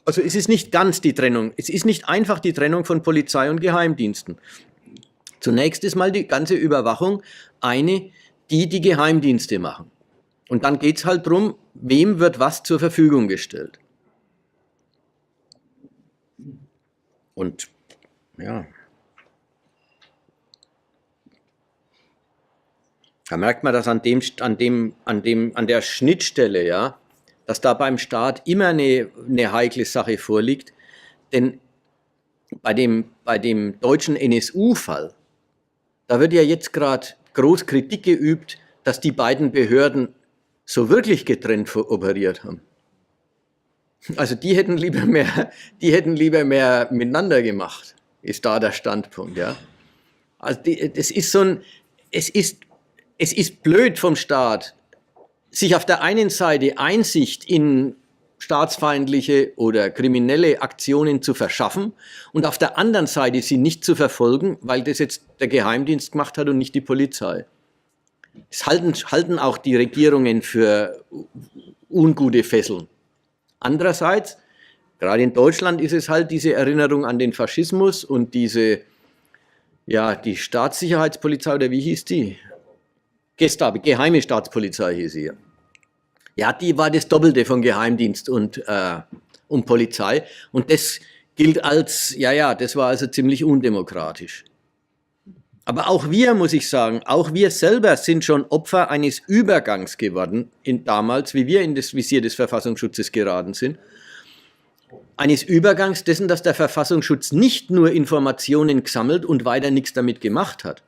S1: Also es ist nicht ganz die Trennung, es ist nicht einfach die Trennung von Polizei und Geheimdiensten. Zunächst ist mal die ganze Überwachung eine, die Geheimdienste machen. Und dann geht es halt darum, wem wird was zur Verfügung gestellt. Und ja, da merkt man, dass an der Schnittstelle, ja, dass da beim Staat immer eine heikle Sache vorliegt, denn bei dem deutschen NSU-Fall, da wird ja jetzt gerade groß Kritik geübt, dass die beiden Behörden so wirklich getrennt operiert haben. Also die hätten lieber mehr miteinander gemacht, ist da der Standpunkt. Ja. Also es ist blöd vom Staat, sich auf der einen Seite Einsicht in staatsfeindliche oder kriminelle Aktionen zu verschaffen und auf der anderen Seite sie nicht zu verfolgen, weil das jetzt der Geheimdienst gemacht hat und nicht die Polizei. Das halten auch die Regierungen für ungute Fesseln. Andererseits, gerade in Deutschland ist es halt diese Erinnerung an den Faschismus und die Staatssicherheitspolizei, oder wie hieß die? Gestapo, geheime Staatspolizei hieß sie. Ja, die war das Doppelte von Geheimdienst und Polizei. Und das gilt als, das war also ziemlich undemokratisch. Aber auch wir, muss ich sagen, auch wir selber sind schon Opfer eines Übergangs geworden, damals, wie wir in das Visier des Verfassungsschutzes geraten sind. Eines Übergangs dessen, dass der Verfassungsschutz nicht nur Informationen gesammelt und weiter nichts damit gemacht hat,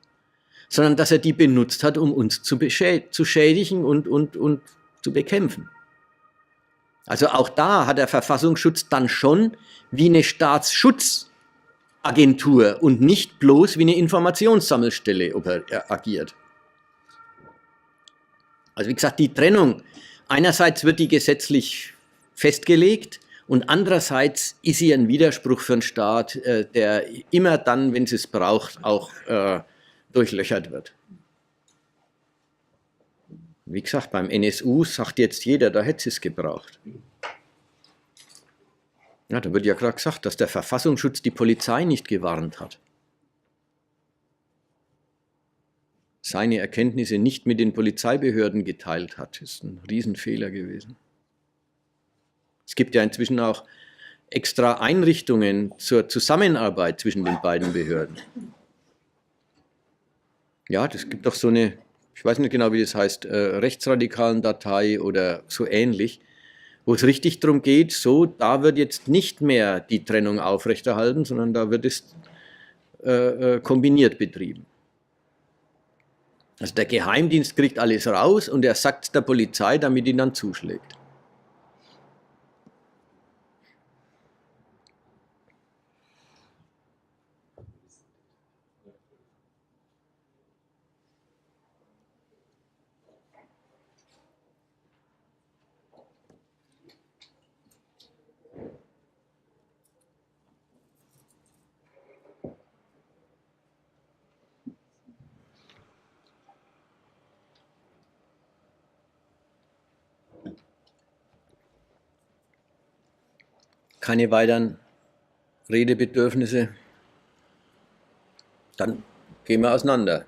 S1: sondern dass er die benutzt hat, um uns zu schädigen und zu bekämpfen. Also auch da hat der Verfassungsschutz dann schon wie eine Staatsschutzagentur und nicht bloß wie eine Informationssammelstelle agiert. Also wie gesagt, die Trennung, einerseits wird die gesetzlich festgelegt und andererseits ist sie ein Widerspruch für einen Staat, der immer dann, wenn es braucht, auch durchlöchert wird. Wie gesagt, beim NSU sagt jetzt jeder, da hätte es gebraucht. Ja, da wird ja gerade gesagt, dass der Verfassungsschutz die Polizei nicht gewarnt hat. Seine Erkenntnisse nicht mit den Polizeibehörden geteilt hat, ist ein Riesenfehler gewesen. Es gibt ja inzwischen auch extra Einrichtungen zur Zusammenarbeit zwischen den beiden Behörden. Ja, das gibt doch so eine, ich weiß nicht genau, wie das heißt, rechtsradikalen Datei oder so ähnlich, wo es richtig darum geht, so, da wird jetzt nicht mehr die Trennung aufrechterhalten, sondern da wird es kombiniert betrieben. Also der Geheimdienst kriegt alles raus und er sagt es der Polizei, damit ihn dann zuschlägt. Keine weiteren Redebedürfnisse, dann gehen wir auseinander.